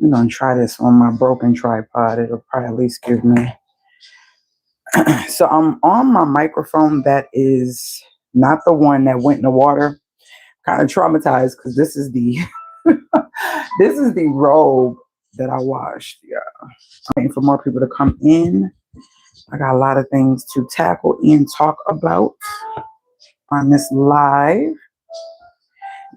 I'm gonna try this on my broken tripod. It'll probably at least give me. So I'm on my microphone that is not the one that went in the water. Kind of traumatized because this is the this is the robe that I washed. Yeah, I'm waiting for more people to come in. I got a lot of things to tackle and talk about on this live.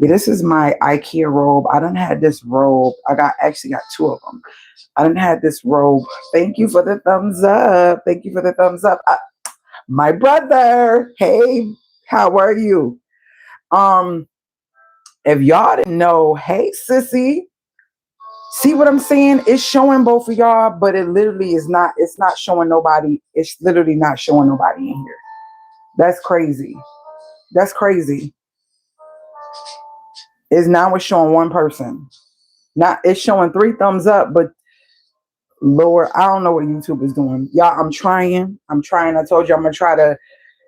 Yeah, this is my IKEA robe. I done had this robe. Actually got two of them. I done had this robe. Thank you for the thumbs up. Thank you for the thumbs up. My brother. Hey, how are you? If y'all didn't know, hey sissy. See what I'm saying? It's showing both of y'all, but it literally is not, it's not showing nobody. It's literally not showing nobody in here. That's crazy. That's crazy. It's now it's showing one person. Not it's showing 3 thumbs up, but Lord, I don't know what YouTube is doing. Y'all, I'm trying. I told you I'm gonna try to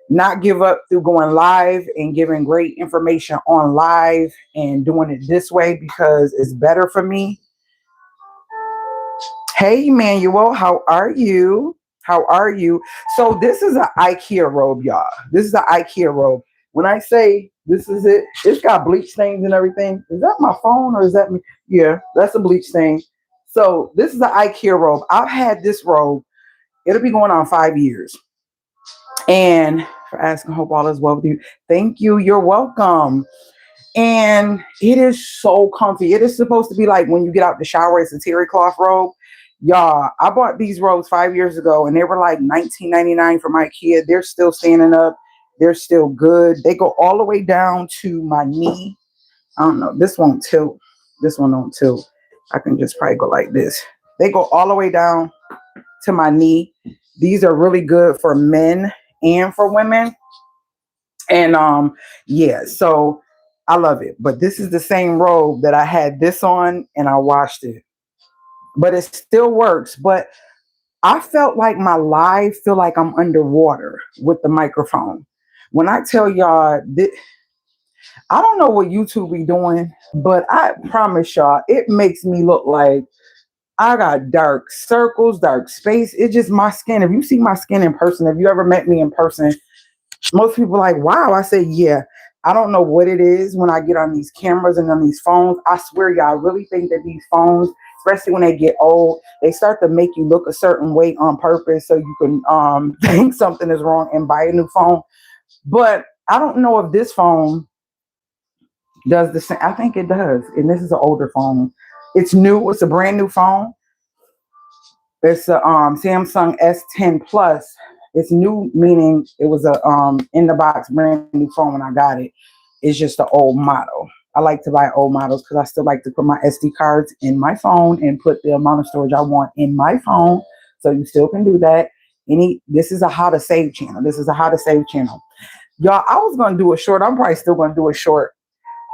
not give up through going live and giving great information on live and doing it this way because it's better for me. Hey, Emmanuel, how are you? How are you? So this is an IKEA robe, y'all. This is an IKEA robe. When I say this is it, it's got bleach stains and everything. Is that my phone or is that me? Yeah, that's a bleach stain. So this is an IKEA robe. I've had this robe. It'll be going on 5 years. And for asking, hope all is well with you. Thank you. You're welcome. And it is so comfy. It is supposed to be like when you get out the shower, it's a terry cloth robe. Y'all, I bought these robes 5 years ago and they were like $19.99 from IKEA. They're still standing up. They're still good. They go all the way down to my knee. I don't know. This won't tilt. This one don't tilt. I can just probably go like this. They go all the way down to my knee. These are really good for men and for women. And yeah, so I love it. But this is the same robe that I had this on and I washed it. But it still works. But I felt like my live feel like I'm underwater with the microphone. When I tell y'all, I don't know what YouTube be doing, but I promise y'all, it makes me look like I got dark circles, dark space. It's just my skin. If you see my skin in person, if you ever met me in person, most people are like, wow. I say, yeah. I don't know what it is when I get on these cameras and on these phones. I swear, y'all, I really think that these phones, especially when they get old, they start to make you look a certain way on purpose so you can think something is wrong and buy a new phone. But I don't know if this phone does the same. I think it does. And this is an older phone. It's new. It's a brand new phone. It's a Samsung S10 Plus. It's new, meaning it was a in the box brand new phone when I got it. It's just an old model. I like to buy old models because I still like to put my SD cards in my phone and put the amount of storage I want in my phone. So you still can do that. This is a how to save channel. This is a how to save channel. Y'all, I was gonna do a short. I'm probably still gonna do a short.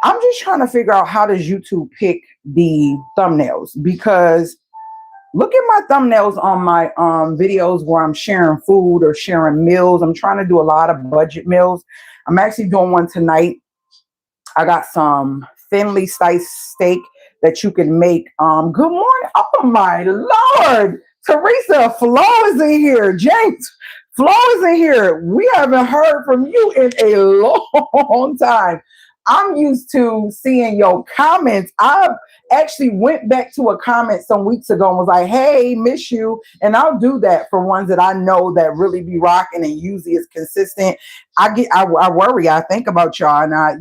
I'm just trying to figure out how does YouTube pick the thumbnails, because look at my thumbnails on my videos where I'm sharing food or sharing meals. I'm trying to do a lot of budget meals. I'm actually doing one tonight. I got some thinly sliced steak that you can make. Good morning. Oh my Lord. Teresa, Flo is in here. James, Flo is in here. We haven't heard from you in a long time. I'm used to seeing your comments. I actually went back to a comment some weeks ago and was like, hey, miss you. And I'll do that for ones that I know that really be rocking and usually is consistent. I worry. I think about y'all and I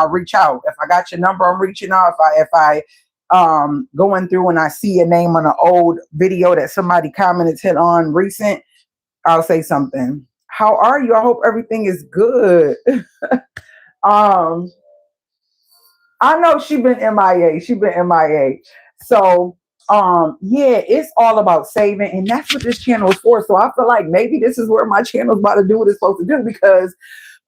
reach out. If I got your number, I'm reaching out. If I going through and I see a name on an old video that somebody commented hit on recent, I'll say something. How are you? I hope everything is good. I know she been MIA. So, yeah, it's all about saving, and that's what this channel is for. So I feel like maybe this is where my channel is about to do what it's supposed to do, because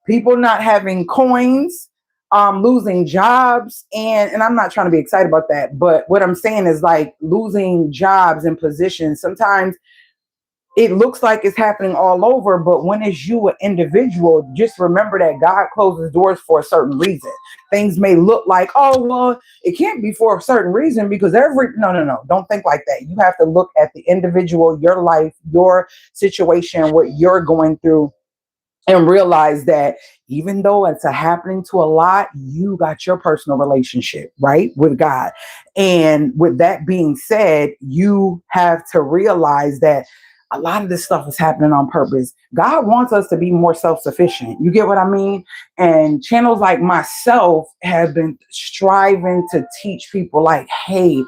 people not having coins, losing jobs, and I'm not trying to be excited about that, but what I'm saying is like losing jobs and positions. Sometimes it looks like it's happening all over, but when it's you, an individual, just remember that God closes doors for a certain reason. Things may look like, oh, well, it can't be for a certain reason because no. Don't think like that. You have to look at the individual, your life, your situation, what you're going through, and realize that even though it's happening to a lot, you got your personal relationship, right, with God. And with that being said, you have to realize that a lot of this stuff is happening on purpose. God wants us to be more self-sufficient. You get what I mean? And channels like myself have been striving to teach people like, hey,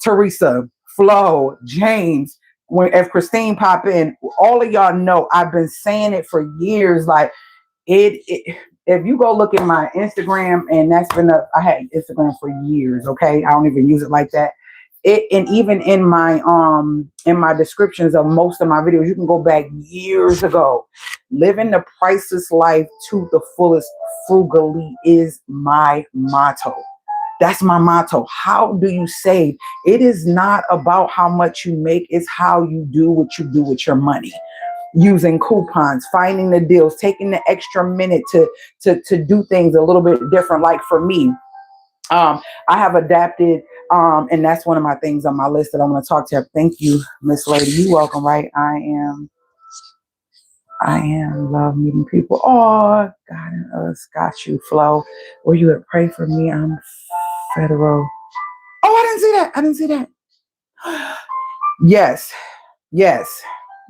Teresa, Flo, James, if Christine pop in, all of y'all know I've been saying it for years. Like if you go look at my Instagram, and that's been I had Instagram for years. Okay, I don't even use it like that. And even in my descriptions of most of my videos, you can go back years ago. Living the priceless life to the fullest, frugally is my motto. That's my motto. How do you save? It is not about how much you make. It's how you do what you do with your money. Using coupons, finding the deals, taking the extra minute to do things a little bit different. Like for me, I have adapted, and that's one of my things on my list that I want to talk to you. Thank you, Miss Lady. You're welcome, right? I am love meeting people. Oh, God and us got you, Flo. Where you at? Pray for me. I'm federal. Oh, I didn't see that. Yes.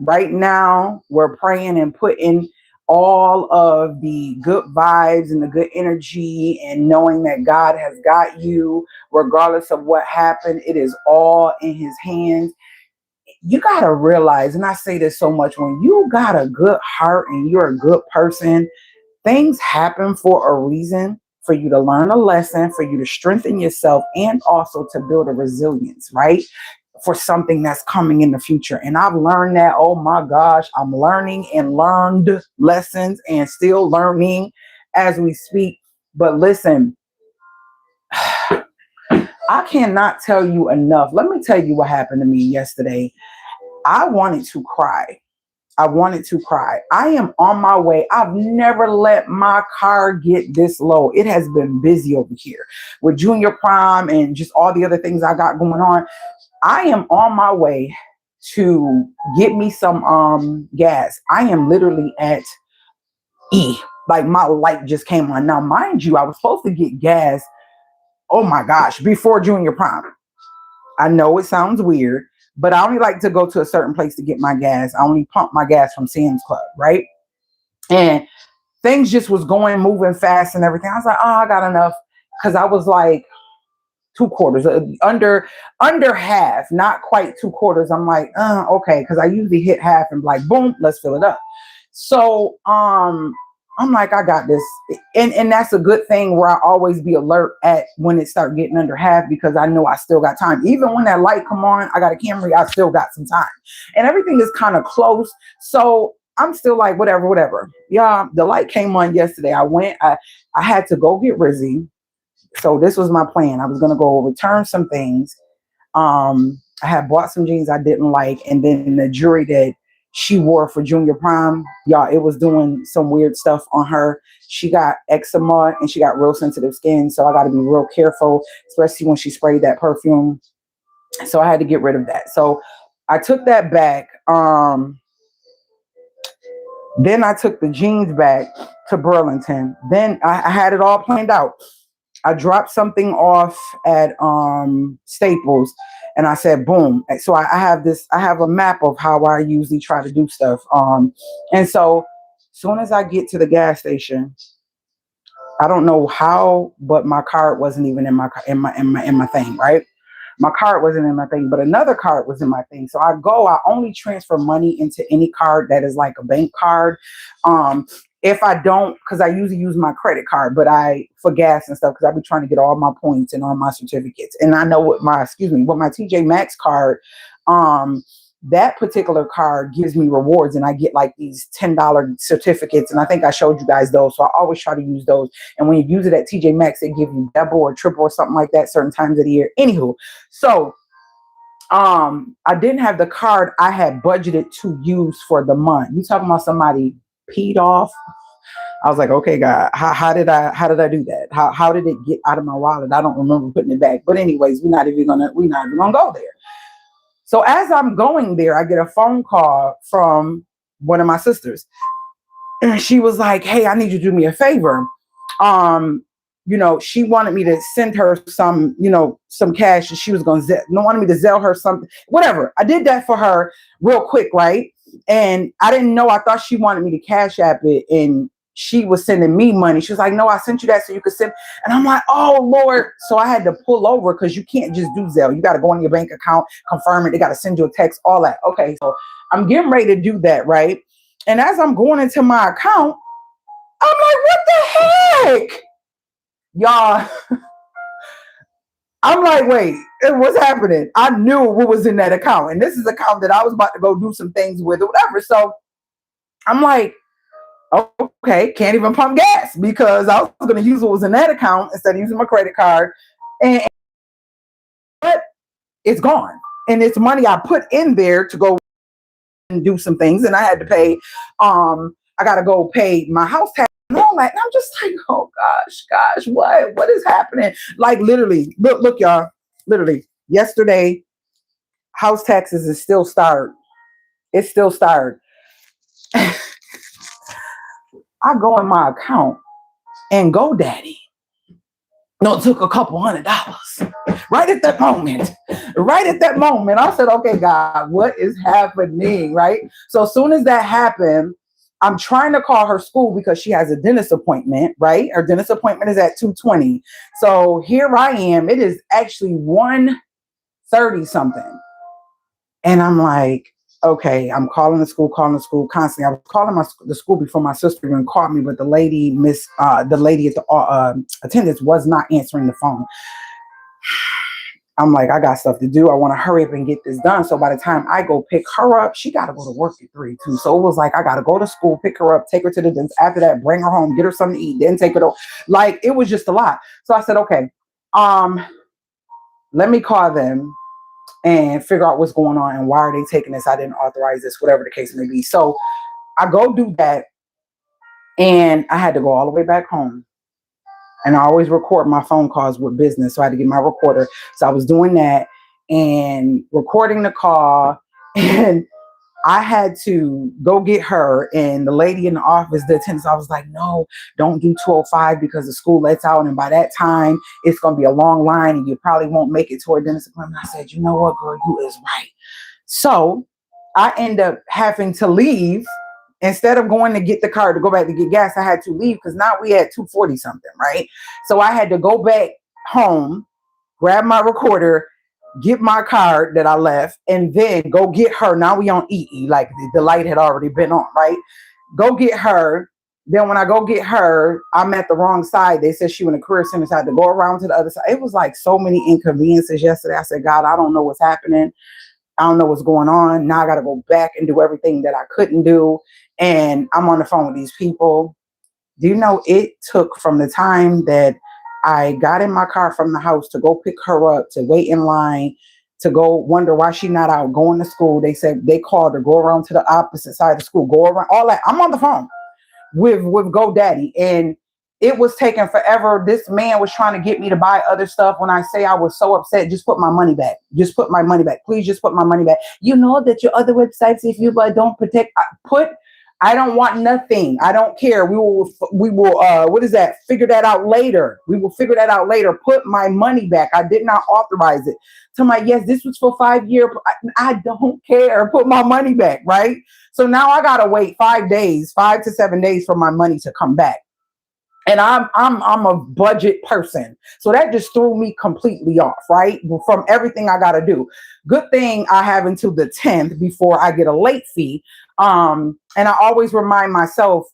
Right now, we're praying and putting all of the good vibes and the good energy and knowing that God has got you, regardless of what happened. It is all in his hands. You got to realize, and I say this so much, when you got a good heart and you're a good person, things happen for a reason, for you to learn a lesson, for you to strengthen yourself, and also to build a resilience, right? For something that's coming in the future. And I've learned that, oh my gosh, I'm learning and learned lessons and still learning as we speak. But listen, I cannot tell you enough. Let me tell you what happened to me yesterday. I wanted to cry. I am on my way. I've never let my car get this low. It has been busy over here with junior prom and just all the other things I got going on. I am on my way to get me some gas. I am literally at E. Like my light just came on. Now, mind you, I was supposed to get gas, oh my gosh, before junior prom. I know it sounds weird, but I only like to go to a certain place to get my gas. I only pump my gas from Sam's Club, right? And things just was moving fast and everything. I was like, oh, I got enough. Because I was like, 2/4, under half, not quite 2/4. I'm like, okay, because I usually hit half and like, boom, let's fill it up. So I'm like, I got this. And that's a good thing where I always be alert at when it start getting under half, because I know I still got time. Even when that light come on, I got a Camry, I still got some time. And everything is kind of close. So I'm still like, whatever. Yeah, the light came on yesterday. I had to go get Rizzy. So this was my plan. I was going to go return some things. I had bought some jeans I didn't like. And then the jewelry that she wore for junior prom, y'all, it was doing some weird stuff on her. She got eczema and she got real sensitive skin. So I got to be real careful, especially when she sprayed that perfume. So I had to get rid of that. So I took that back. Then I took the jeans back to Burlington. Then I had it all planned out. I dropped something off at Staples, and I said, boom. So I have a map of how I usually try to do stuff. And so as soon as I get to the gas station, I don't know how, but my card wasn't even in my thing, right? My card wasn't in my thing, but another card was in my thing. So I only transfer money into any card that is like a bank card. If I don't, because I usually use my credit card, but for gas and stuff, because I be trying to get all my points and all my certificates. And I know with my TJ Maxx card, that particular card gives me rewards, and I get like these $10 certificates. And I think I showed you guys those. So I always try to use those. And when you use it at TJ Maxx, they give you double or triple or something like that certain times of the year. Anywho, so I didn't have the card I had budgeted to use for the month. You talking about somebody peed off? I was like, okay, God, how did I do that? How did it get out of my wallet? I don't remember putting it back. But anyways, we're not even gonna go there. So as I'm going there, I get a phone call from one of my sisters. And she was like, hey, I need you to do me a favor. She wanted me to send her some, some cash, and she was going to wanted me to Zelle her something, whatever. I did that for her real quick, right? And I didn't know. I thought she wanted me to Cash App it, and she was sending me money. She was like, no, I sent you that so you could send. And I'm like, oh, Lord. So I had to pull over because you can't just do Zelle. You got to go on your bank account, confirm it. They got to send you a text, all that. Okay, so I'm getting ready to do that, right? And as I'm going into my account, I'm like, what the heck? Y'all, I'm like, wait, what's happening? I knew what was in that account. And this is an account that I was about to go do some things with or whatever. So I'm like, okay, can't even pump gas because I was going to use what was in that account instead of using my credit card. But it's gone. And it's money I put in there to go and do some things. And I had to pay, I got to go pay my house tax and all that. And I'm just like, oh gosh, what is happening? Like literally, look, y'all, literally yesterday, house taxes is still started. It's still started. I go in my account and GoDaddy took a couple $100 right at that moment. I said, okay, God, what is happening? Right. So as soon as that happened, I'm trying to call her school because she has a dentist appointment, right? Her dentist appointment is at 2:20. So here I am. It is actually 1:30 something. And I'm like, okay, I'm calling the school constantly. I was calling the school before my sister even called me, but the lady at the attendance was not answering the phone. I'm like, I got stuff to do. I want to hurry up and get this done. So by the time I go pick her up, she got to go to work at 3 too. So it was like, I got to go to school, pick her up, take her to the dentist. After that, bring her home, get her something to eat, then take her to, like, it was just a lot. So I said, okay, let me call them and figure out what's going on and why are they taking this? I didn't authorize this, whatever the case may be. So I go do that, and I had to go all the way back home. And I always record my phone calls with business, so I had to get my recorder. So I was doing that and recording the call, and I had to go get her. And the lady in the office, the attendant, I was like, no, don't do 2:05 because the school lets out. And by that time, it's going to be a long line and you probably won't make it to a dentist appointment. I said, you know what, girl, you is right. So I end up having to leave. Instead of going to get the car to go back to get gas, I had to leave because now we had 2:40 something, right? So I had to go back home, grab my recorder, get my card that I left, and then go get her. Now we on EE, like the light had already been on, right? Go get her. Then when I go get her, I'm at the wrong side. They said she went to career center, so I had to go around to the other side. It was like so many inconveniences yesterday. I said, God, I don't know what's happening. I don't know what's going on. Now I got to go back and do everything that I couldn't do. And I'm on the phone with these people. Do you know it took from the time that I got in my car from the house to go pick her up, to wait in line, to go wonder why she's not out going to school. They said they called her, go around to the opposite side of the school, go around, all that. I'm on the phone with GoDaddy, and it was taking forever. This man was trying to get me to buy other stuff. When I say I was so upset, just put my money back. Just put my money back. Please just put my money back. You know that your other websites, if you don't protect, I don't want nothing. I don't care. We will, what is that? Figure that out later. We will figure that out later. Put my money back. I did not authorize it. To my, yes, this was for 5 years. I don't care. Put my money back, right? So now I got to wait 5 to 7 days for my money to come back. And I'm a budget person. So that just threw me completely off, right? From everything I got to do. Good thing I have until the 10th before I get a late fee. And I always remind myself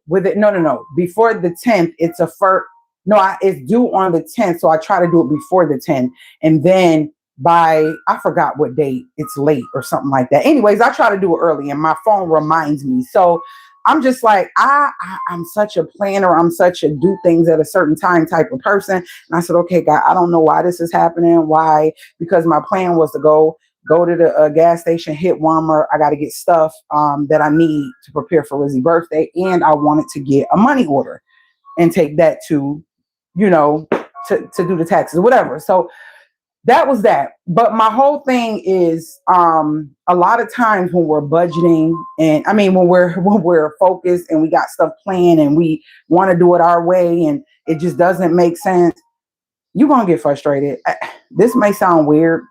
with it. No. Before the 10th, it's it's due on the 10th. So I try to do it before the 10th. And then by, I forgot what date it's late or something like that. Anyways, I try to do it early and my phone reminds me. So I'm just like, I'm such a planner. I'm such a do things at a certain time type of person. And I said, okay, God, I don't know why this is happening. Why? Because my plan was to go go to the gas station, hit Walmart. I got to get stuff that I need to prepare for Rizzy's birthday. And I wanted to get a money order and take that to, you know, to do the taxes, whatever. So that was that. But my whole thing is a lot of times when we're budgeting, and I mean when we're focused and we got stuff planned and we want to do it our way and it just doesn't make sense, you're gonna get frustrated. This may sound weird,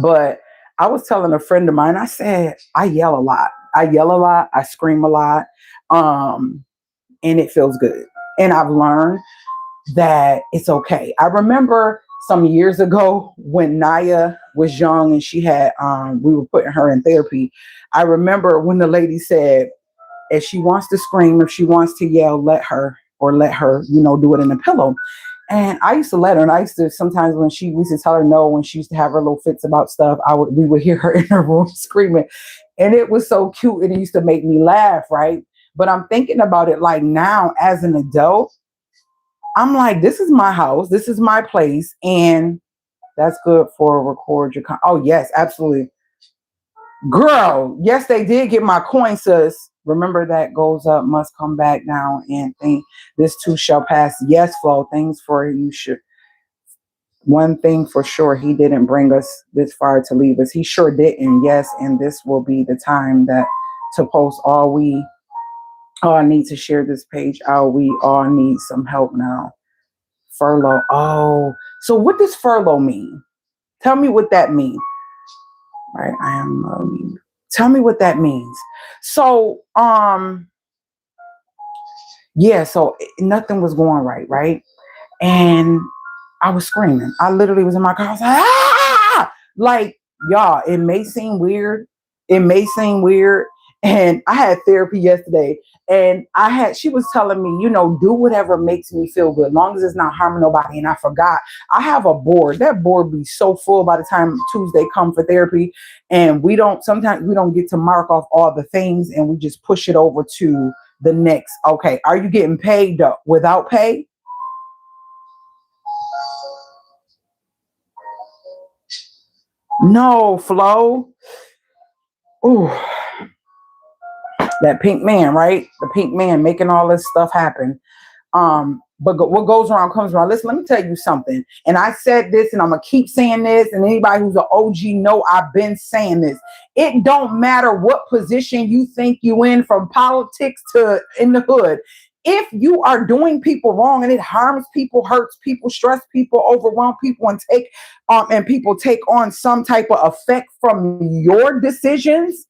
but I was telling a friend of mine, I said, I yell a lot. I scream a lot. And it feels good. And I've learned that it's okay. I remember some years ago when Naya was young and she had, we were putting her in therapy. I remember when the lady said, if she wants to scream, if she wants to yell, let her, you know, do it in a pillow. And I used to let her, and I used to sometimes when we used to tell her no, when she used to have her little fits about stuff, we would hear her in her room screaming, and it was so cute, and it used to make me laugh, right? But I'm thinking about it like now as an adult, I'm like, this is my house, this is my place, and that's good for record your. Oh yes, absolutely, girl. Yes, they did get my coin, sis. Remember that goes up must come back now, and think this too shall pass. Yes, Flo, things for you should. One thing for sure, he didn't bring us this far to leave us. He sure didn't. Yes, and this will be the time that to post all we all need to share this page out. We all need some help now. Furlough. Oh, so what does furlough mean? Tell me what that means. Right, I am. Tell me what that means. So, yeah, so nothing was going right? And I was screaming. I literally was in my car. I was like, ah! Like, y'all, it may seem weird. And I had therapy yesterday, and she was telling me, you know, do whatever makes me feel good, as long as it's not harming nobody. And I forgot, I have a board. That board be so full by the time Tuesday come for therapy. And sometimes we don't get to mark off all the things, and we just push it over to the next. Okay, are you getting paid without pay? No, Flo. Ooh. That pink man, right? The pink man making all this stuff happen. But what goes around comes around. Listen, let me tell you something. And I said this, and I'm gonna keep saying this. And anybody who's an OG know I've been saying this. It don't matter what position you think you in, from politics to in the hood. If you are doing people wrong and it harms people, hurts people, stress people, overwhelm people, and people take on some type of effect from your decisions,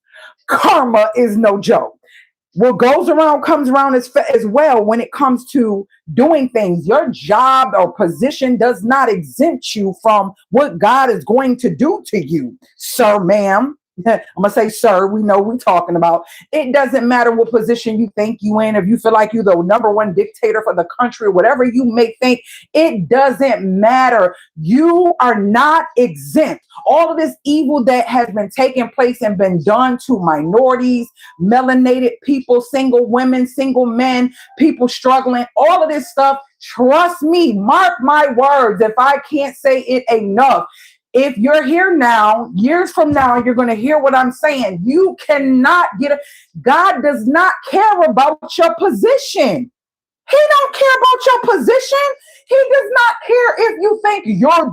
karma is no joke. What goes around comes around as well when it comes to doing things. Your job or position does not exempt you from what God is going to do to you, sir, ma'am. I'm gonna say, sir, we know we're talking about. It doesn't matter what position you think you in. If you feel like you're the number one dictator for the country, whatever you may think, it doesn't matter. You are not exempt. All of this evil that has been taking place and been done to minorities, melanated people, single women, single men, people struggling, all of this stuff, trust me, mark my words, if I can't say it enough. If you're here now, years from now, you're going to hear what I'm saying. You cannot God does not care about your position. He don't care about your position. He does not care if you think you're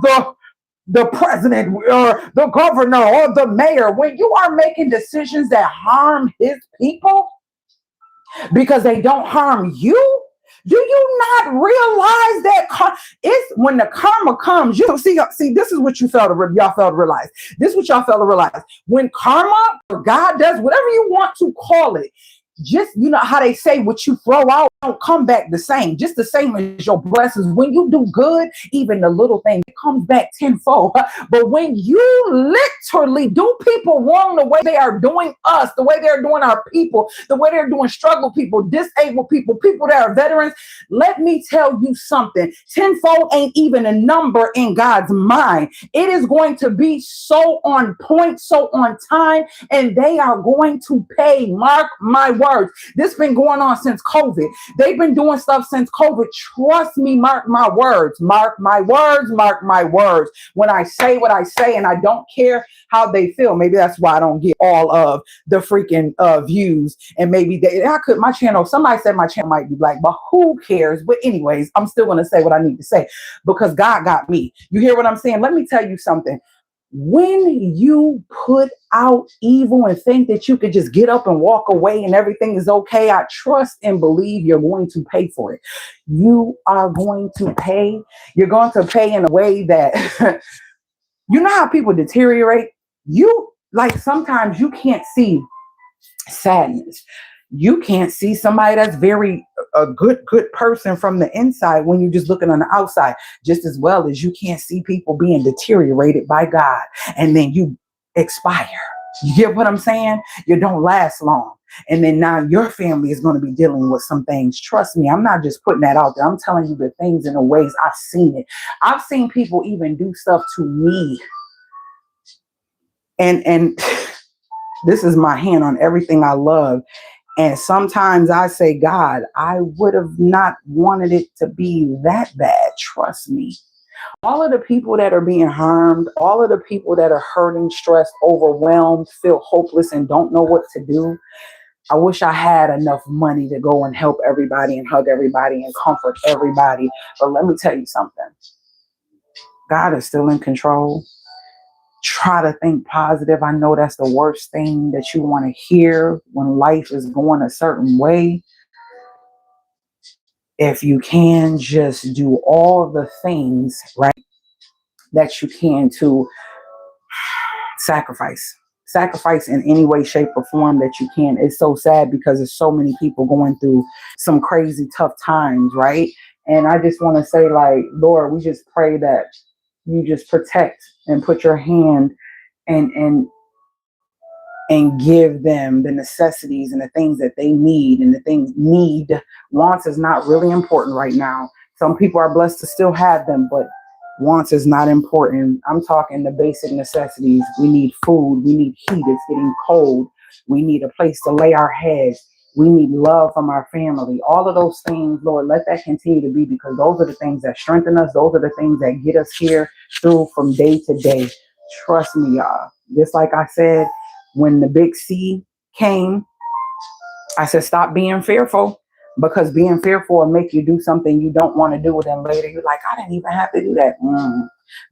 the president or the governor or the mayor. When you are making decisions that harm his people because they don't harm you, do you not realize that it's when the karma comes? You see, this is what y'all fail to realize. This is what y'all fail to realize. When karma, or God does whatever you want to call it, just, you know how they say, what you throw out don't come back the same, just the same as your blessings. When you do good, even the little thing, it comes back tenfold. But when you literally do people wrong the way they are doing us, the way they're doing our people, the way they're doing struggle people, disabled people, people that are veterans, let me tell you something. Tenfold ain't even a number in God's mind. It is going to be so on point, so on time, and they are going to pay. Mark my words. This been going on since COVID. They've been doing stuff since COVID. Trust me, mark my words, mark my words, mark my words. When I say what I say, and I don't care how they feel. Maybe that's why I don't get all of the freaking views. And maybe my channel, somebody said my channel might be black, but who cares? But anyways, I'm still going to say what I need to say because God got me. You hear what I'm saying? Let me tell you something. When you put out evil and think that you could just get up and walk away and everything is okay, I trust and believe you're going to pay for it. You are going to pay. You're going to pay in a way that, you know how people deteriorate? Sometimes you can't see sadness. You can't see somebody that's a good person from the inside when you're just looking on the outside, just as well as you can't see people being deteriorated by God and then you expire. You get what I'm saying? You don't last long. And then now your family is going to be dealing with some things. Trust me, I'm not just putting that out there. I'm telling you the things in the ways I've seen it. I've seen people even do stuff to me. And this is my hand on everything I love. And sometimes I say, God, I would have not wanted it to be that bad. Trust me. All of the people that are being harmed, all of the people that are hurting, stressed, overwhelmed, feel hopeless and don't know what to do. I wish I had enough money to go and help everybody and hug everybody and comfort everybody. But let me tell you something. God is still in control. Try to think positive. I know that's the worst thing that you want to hear when life is going a certain way. If you can just do all the things, right, that you can to sacrifice in any way, shape, or form that you can. It's so sad because there's so many people going through some crazy tough times, right? And I just want to say, like, Lord, we just pray that you just protect and put your hand and give them the necessities and the things that they need. And the things wants is not really important right now. Some people are blessed to still have them, but wants is not important. I'm talking the basic necessities. We need food. We need heat. It's getting cold. We need a place to lay our heads. We need love from our family. All of those things, Lord, let that continue to be, because those are the things that strengthen us. Those are the things that get us here through from day to day. Trust me, y'all. Just like I said, when the big C came, I said, stop being fearful, because being fearful will make you do something you don't want to do. And then later you're like, I didn't even have to do that.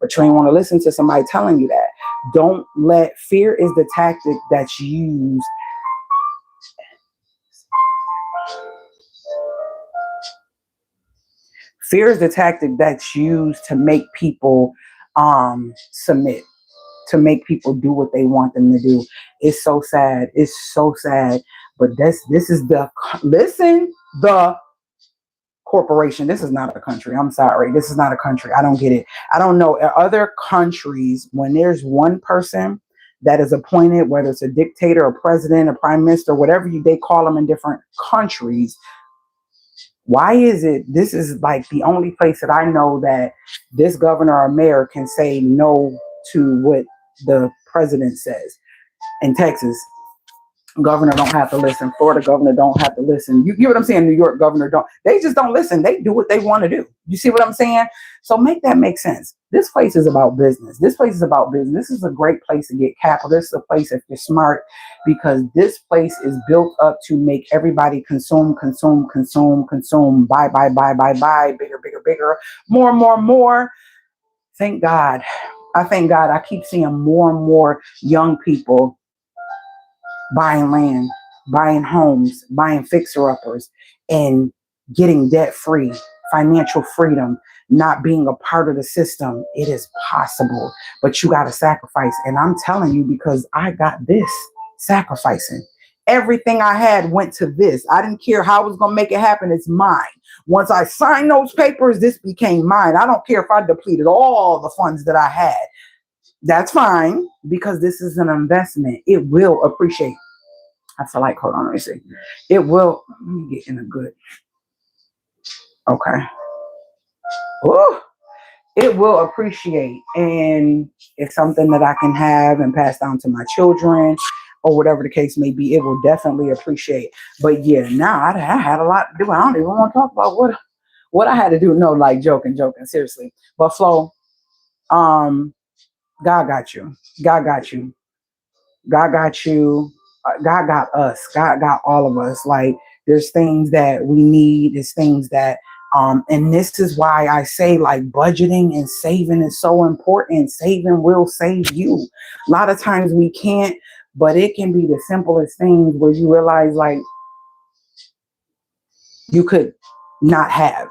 But you ain't want to listen to somebody telling you that. Don't let fear is the tactic that's used. Fear is the tactic that's used to make people submit, to make people do what they want them to do. It's so sad. It's so sad. But this is the corporation. This is not a country. I'm sorry. This is not a country. I don't get it. I don't know. Other countries, when there's one person that is appointed, whether it's a dictator, a president, a prime minister, whatever they call them in different countries, why is it this is like the only place that I know that this governor or mayor can say no to what the president says? In Texas, governor don't have to listen. Florida governor don't have to listen. You get what I'm saying? New York governor don't. They just don't listen. They do what they want to do. You see what I'm saying? So make that make sense. This place is about business. This place is about business. This is a great place to get capital. This is a place if you're smart, because this place is built up to make everybody consume, buy, bigger, more. Thank God. I thank God. I keep seeing more and more young people buying land, buying homes, buying fixer-uppers, and getting debt-free, financial freedom, not being a part of the system. It is possible, but you got to sacrifice. And I'm telling you, because I got this sacrificing. Everything I had went to this. I didn't care how I was going to make it happen. It's mine. Once I signed those papers, this became mine. I don't care if I depleted all the funds that I had. That's fine, because this is an investment. It will appreciate. I feel like, hold on, let me see. It will, let me get in a good, okay. Ooh, it will appreciate. And it's something that I can have and pass down to my children. or whatever the case may be, it will definitely appreciate. But yeah, now I had a lot to do. I don't even want to talk about what I had to do. No, like joking, seriously. But Flo, God got you. God got you. God got you. God got us. God got all of us. Like there's things that we need. There's things that, and this is why I say like budgeting and saving is so important. Saving will save you. A lot of times we can't, but it can be the simplest things where you realize like you could not have.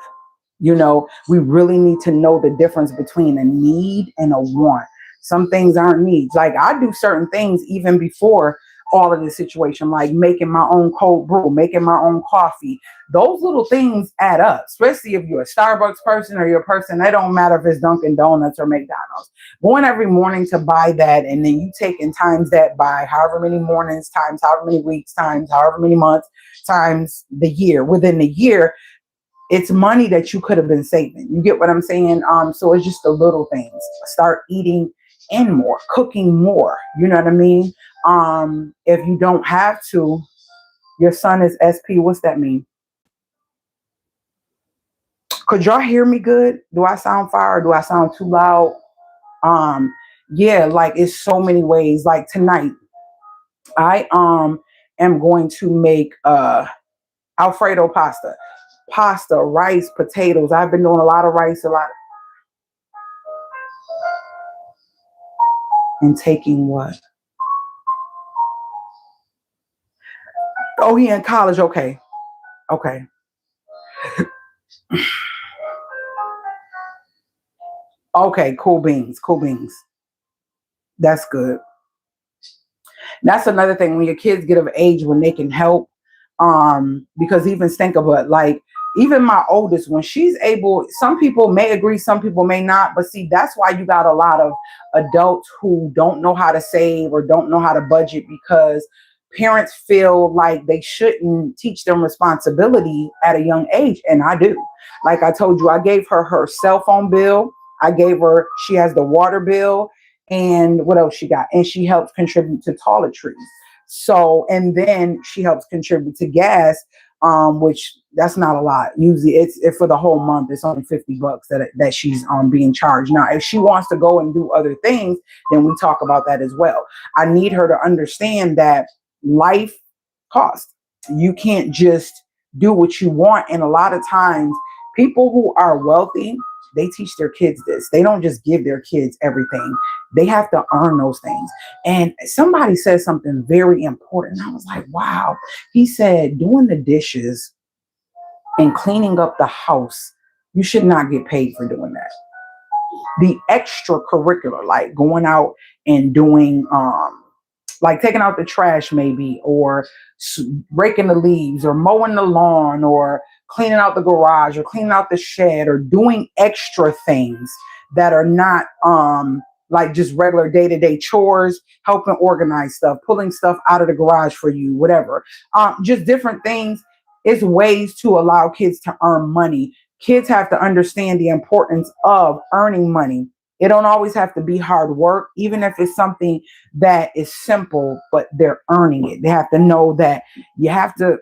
You know, we really need to know the difference between a need and a want. Some things aren't needs. Like I do certain things even before all of this situation, like making my own cold brew, making my own coffee. Those little things add up, especially if you're a Starbucks person or you're a person, that don't matter if it's Dunkin' Donuts or McDonald's. Going every morning to buy that, and then you take and times that by however many mornings, times however many weeks, times however many months, times the year. Within the year, it's money that you could have been saving. You get what I'm saying? So it's just the little things. Start eating in more, cooking more. You know what I mean? If you don't have to, your son is SP. What's that mean? Could y'all hear me good? Do I sound fire or do I sound too loud? Yeah, like it's so many ways. Like tonight, I am going to make Alfredo pasta, rice, potatoes. I've been doing a lot of rice, and taking what? Oh, he in college. Okay. Okay, cool beans. That's good. That's another thing when your kids get of age when they can help. Because even think of it, like even my oldest, when she's able, some people may agree, some people may not, but see, that's why you got a lot of adults who don't know how to save or don't know how to budget because parents feel like they shouldn't teach them responsibility at a young age. And I do. Like I told you, I gave her cell phone bill. She has the water bill, and what else she got? And she helps contribute to toiletries. So, and then she helps contribute to gas, which that's not a lot. Usually it's for the whole month. It's only $50 that she's being charged. Now, if she wants to go and do other things, then we talk about that as well. I need her to understand that life costs. You can't just do what you want. And a lot of times people who are wealthy, they teach their kids this. They don't just give their kids everything. They have to earn those things. And somebody said something very important. I was like, wow. He said, doing the dishes and cleaning up the house, you should not get paid for doing that. The extracurricular, like going out and doing, like taking out the trash maybe, or raking the leaves, or mowing the lawn, or cleaning out the garage, or cleaning out the shed, or doing extra things that are not like just regular day-to-day chores, helping organize stuff, pulling stuff out of the garage for you, whatever. Just different things is ways to allow kids to earn money. Kids have to understand the importance of earning money. It don't always have to be hard work, even if it's something that is simple, but they're earning it. They have to know that you have to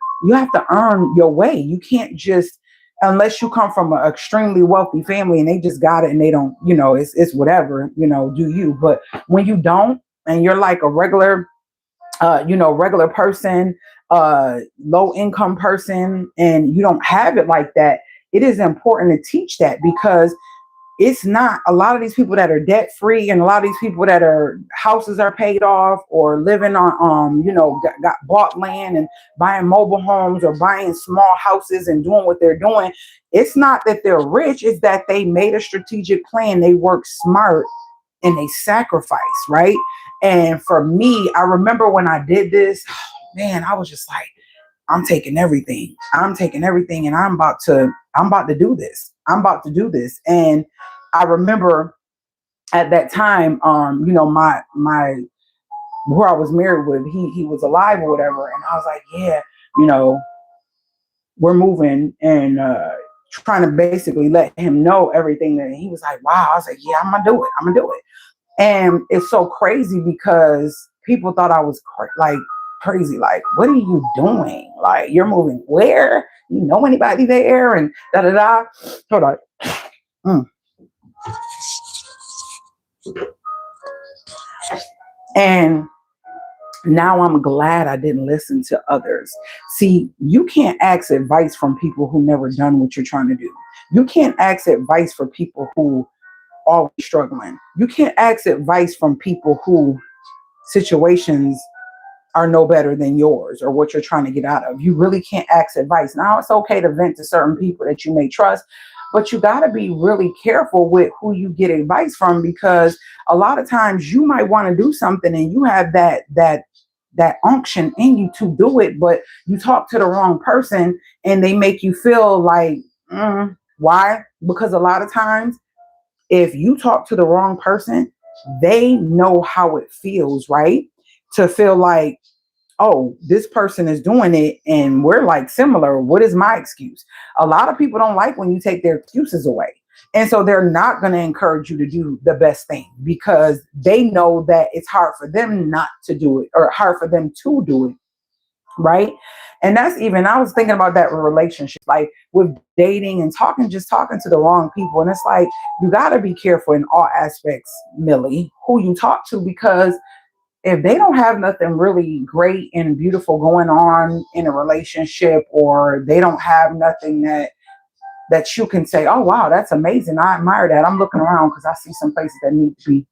earn your way. You can't just, unless you come from an extremely wealthy family and they just got it and they don't, it's whatever, do you. But when you don't, and you're like a regular, regular person, low income person, and you don't have it like that, it is important to teach that, because it's not a lot of these people that are debt free, and a lot of these people that are houses are paid off or living on, got bought land and buying mobile homes or buying small houses and doing what they're doing. It's not that they're rich. It's that they made a strategic plan. They work smart and they sacrifice. Right. And for me, I remember when I did this, man, I was just like, I'm taking everything and I'm about to do this. And I remember at that time, my who I was married with, he was alive or whatever. And I was like, yeah, we're moving, and trying to basically let him know everything. That he was like, wow. I was like, yeah, I'm gonna do it. And it's so crazy because people thought I was like crazy. Like, what are you doing? Like, you're moving where? You know anybody there? And da da da. Hold on. And now I'm glad I didn't listen to others. See, you can't ask advice from people who never done what you're trying to do. You can't ask advice for people who are struggling. You can't ask advice from people who situations are no better than yours or what you're trying to get out of. You really can't ask advice. Now, it's okay to vent to certain people that you may trust, but you got to be really careful with who you get advice from, because a lot of times you might want to do something and you have that unction in you to do it, but you talk to the wrong person and they make you feel like, why? Because a lot of times if you talk to the wrong person, they know how it feels, right? To feel like, oh, this person is doing it and we're like similar. What is my excuse? A lot of people don't like when you take their excuses away. And so they're not going to encourage you to do the best thing because they know that it's hard for them not to do it or hard for them to do it. Right. And that's even, I was thinking about that with relationships, like with dating and just talking to the wrong people. And it's like, you got to be careful in all aspects, Millie, who you talk to, because if they don't have nothing really great and beautiful going on in a relationship, or they don't have nothing that you can say, oh, wow, that's amazing. I admire that. I'm looking around because I see some places that need to be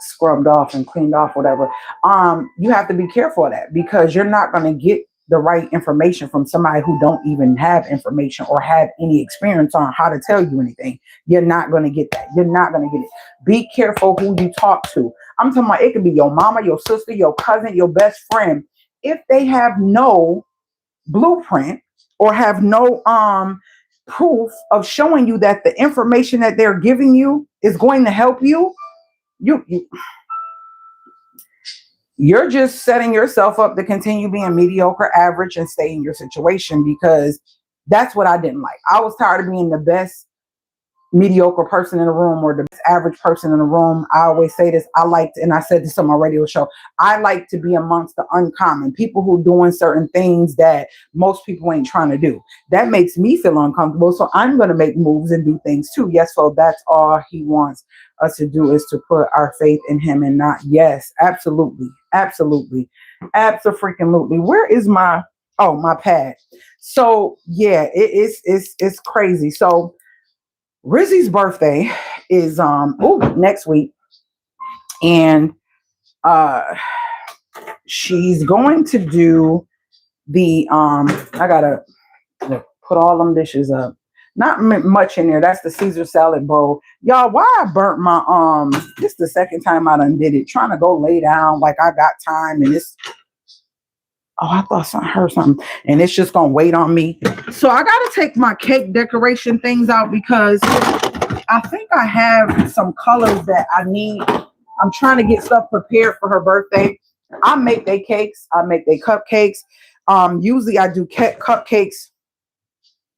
scrubbed off and cleaned off, whatever. You have to be careful of that, because you're not going to get the right information from somebody who don't even have information or have any experience on how to tell you anything. You're not going to get that. You're not going to get it. Be careful who you talk to. I'm talking about, it could be your mama, your sister, your cousin, your best friend. If they have no blueprint or have no proof of showing you that the information that they're giving you is going to help you, you're just setting yourself up to continue being mediocre, average, and stay in your situation, because that's what I didn't like. I was tired of being the best mediocre person in the room or the best average person in the room. I always say this. And I said this on my radio show, I like to be amongst the uncommon people who are doing certain things that most people ain't trying to do. That makes me feel uncomfortable. So I'm going to make moves and do things too. Yes. So that's all he wants us to do, is to put our faith in him and not. Yes, absolutely. Absolutely. Absolutely. Where is my pad? So yeah, it's crazy. So RIZZY'S birthday is next week, and she's going to do the I gotta put all them dishes up. Not much in there. That's the Caesar salad bowl, y'all. Why I burnt my this the second time I done did it, trying to go lay down like I got time, and it's I thought I heard something, and it's just gonna wait on me. So I gotta take my cake decoration things out, because I think I have some colors that I need. I'm trying to get stuff prepared for her birthday. I make their cakes. I make their cupcakes. Usually I do cupcakes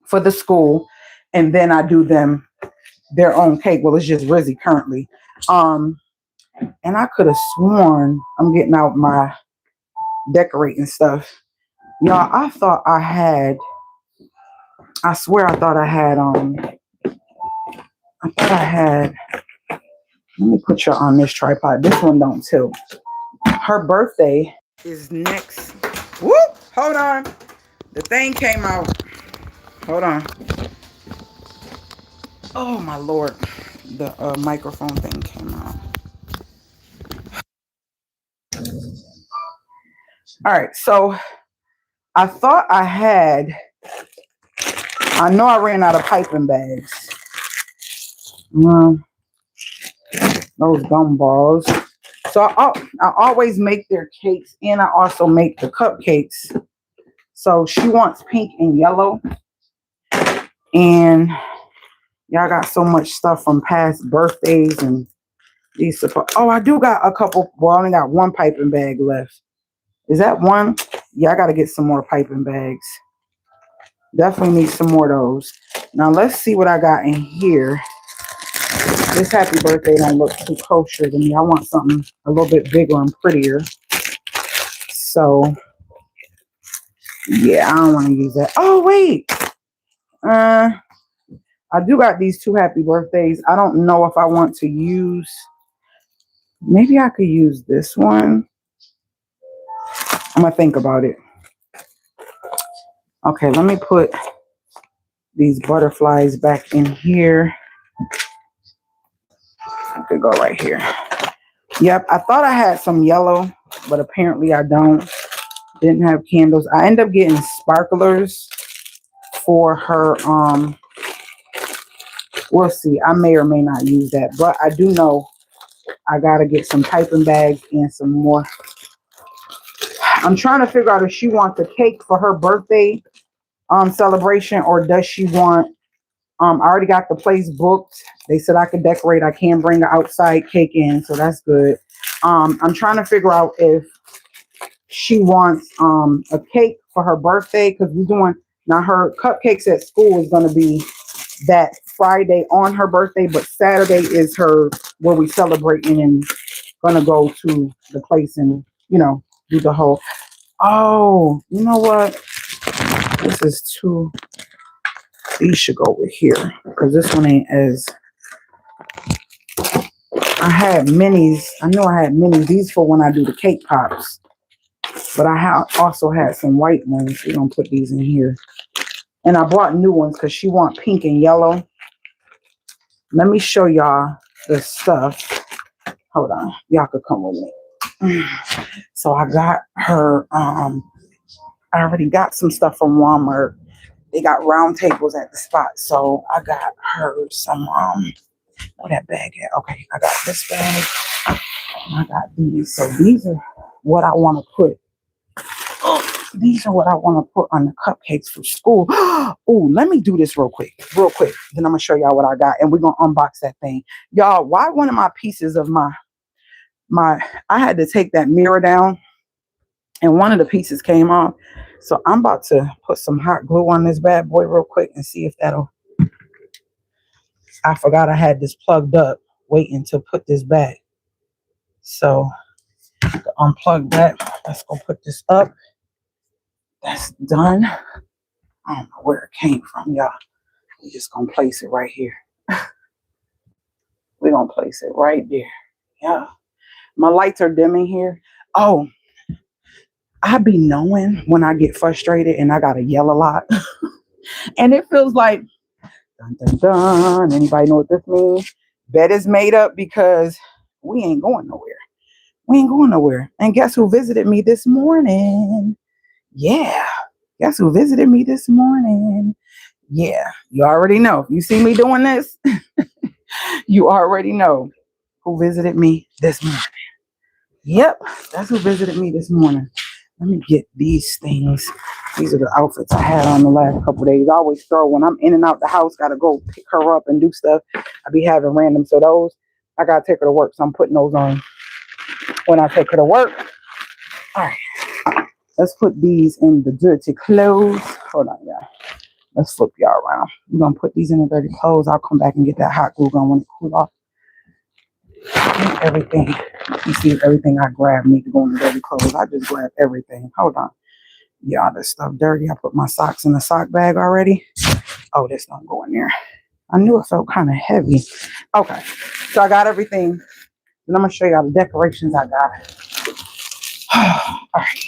for the school, and then I do them their own cake. Well, it's just RIZZY currently. And I could have sworn, I'm getting out my decorating stuff. Y'all, I thought I had, let me put you on this tripod. This one don't tilt. Her birthday is next. Whoop, hold on. The thing came out. Hold on. Oh my Lord. The microphone thing came out. All right, so I thought I know I ran out of piping bags. Those gumballs. So I always make their cakes, and I also make the cupcakes. So she wants pink and yellow. And y'all got so much stuff from past birthdays and these. I do got a couple. Well, I only got one piping bag left. Is that one? Yeah, I got to get some more piping bags. Definitely need some more of those. Now let's see what I got in here. This happy birthday don't look too kosher to me. I want something a little bit bigger and prettier. So, yeah, I don't want to use that. Oh, wait. I do got these 2 happy birthdays. I don't know if I want to use, maybe I could use this one. I'm going to think about it. Okay, let me put these butterflies back in here. I could go right here. Yep, I thought I had some yellow, but apparently I don't. Didn't have candles. I end up getting sparklers for her. We'll see. I may or may not use that, but I do know I gotta get some piping bags and some more. I'm trying to figure out if she wants a cake for her birthday celebration, or does she want I already got the place booked. They said I could decorate. I can bring an outside cake in, so that's good. I'm trying to figure out if she wants a cake for her birthday, because we're doing now her cupcakes at school is going to be that Friday on her birthday, but Saturday is her where we celebrating and gonna go to the place and do the whole. Oh, you know what? This is too. These should go over here because this one ain't as. I had minis. I know I had minis. These for when I do the cake pops. But I also had some white ones. We're gonna put these in here. And I bought new ones because she want pink and yellow. Let me show y'all the stuff. Hold on. Y'all could come with me. So I got her, I already got some stuff from Walmart. They got round tables at the spot. So I got her some, where that bag at? Okay, I got this bag. I got these. So these are what I want to put. These are what I want to put on the cupcakes for school. Oh, let me do this real quick. Then I'm going to show y'all what I got. And we're going to unbox that thing. Y'all, why one of my pieces of my, I had to take that mirror down. And one of the pieces came off. So I'm about to put some hot glue on this bad boy real quick and see if that'll. I forgot I had this plugged up, waiting to put this back. So to unplug that. Let's go put this up. That's done. I don't know where it came from, y'all. We're just gonna place it right here. We're gonna place it right there. Yeah. My lights are dimming here. Oh, I be knowing when I get frustrated and I gotta yell a lot. And it feels like dun dun dun. Anybody know what this means? Bed is made up because we ain't going nowhere. And guess who visited me this morning? Yeah. Guess who visited me this morning? Yeah. You already know. You see me doing this? You already know who visited me this morning. Yep. That's who visited me this morning. Let me get these things. These are the outfits I had on the last couple of days. I always throw when I'm in and out the house, gotta go pick her up and do stuff. I be having random. So those, I gotta take her to work. So I'm putting those on when I take her to work. All right. Let's put these in the dirty clothes. Hold on, y'all. Let's flip y'all around. We're gonna put these in the dirty clothes. I'll come back and get that hot glue gun when it cools off. Everything. You see everything I grab need to go in the dirty clothes. I just grab everything. Hold on. Y'all, this stuff dirty. I put my socks in the sock bag already. Oh, this don't go in there. I knew it felt kind of heavy. Okay. So I got everything. And I'm going to show y'all the decorations I got. All right.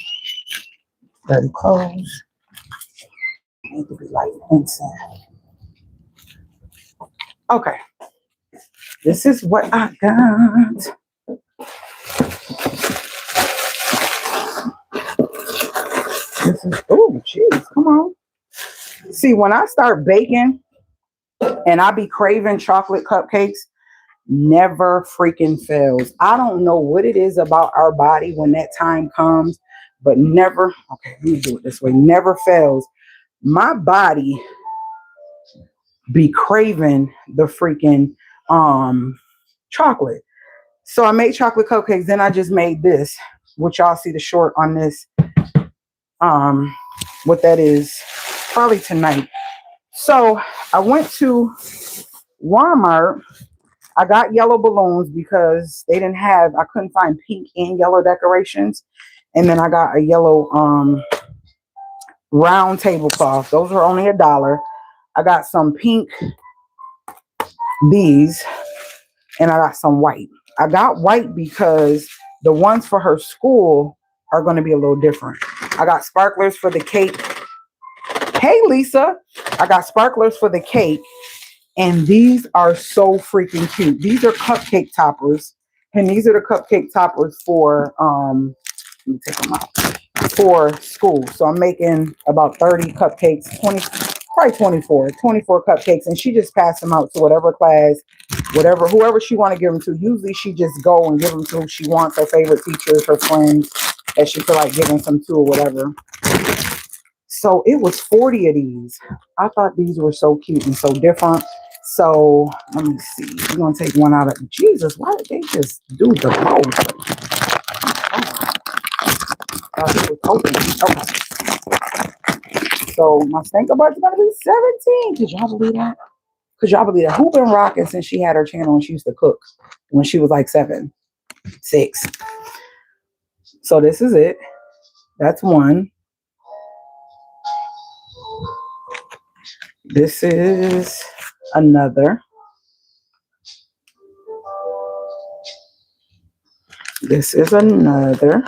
Dirty clothes. Need to be light inside. Okay. This is what I got. This is, oh, jeez, come on. See, when I start baking and I be craving chocolate cupcakes, never freaking fails. I don't know what it is about our body when that time comes, but never, okay, let me do it this way, never fails. My body be craving the freaking chocolate. So I made chocolate cupcakes, then I just made this, which y'all see the short on this. What that is, probably tonight. So I went to Walmart. I got yellow balloons because they didn't have, I couldn't find pink and yellow decorations. And then I got a yellow round tablecloth. Those were only $1. I got some pink, these, and I got some white. I got white because the ones for her school are going to be a little different. I got sparklers for the cake. Hey, Lisa. I got sparklers for the cake. And these are so freaking cute. These are cupcake toppers. And these are the cupcake toppers for, let me take them out, for school. So I'm making about 30 cupcakes, 20, probably 24 cupcakes. And she just passed them out to whatever class, whoever she want to give them to. Usually she just go and give them to who she wants, her favorite teachers, her friends that she feel like giving some to or whatever. So it was 40 of these. I thought these were so cute and so different. So let me see. We're going to take one out of, Jesus, why did they just do the most? Okay. So my stinker bud's going to be 17. Could y'all believe that? Could y'all believe that? Who been rocking since she had her channel and she used to cook when she was like 6? So this is it. That's one. This is another. This is another.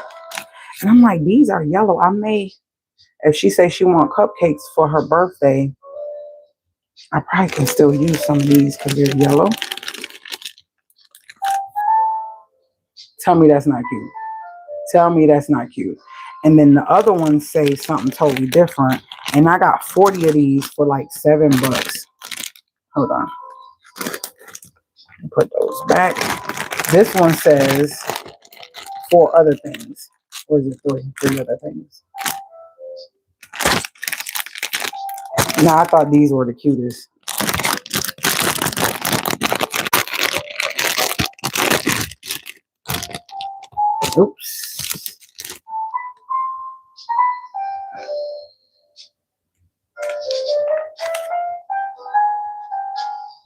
And I'm like, these are yellow. I may, if she says she want cupcakes for her birthday, I probably can still use some of these because they're yellow. Tell me that's not cute. Tell me that's not cute. And then the other ones say something totally different. And I got 40 of these for like $7. Hold on. Put those back. This one says 4 other things. Or is it 3 other things? Now I thought these were the cutest. Oops.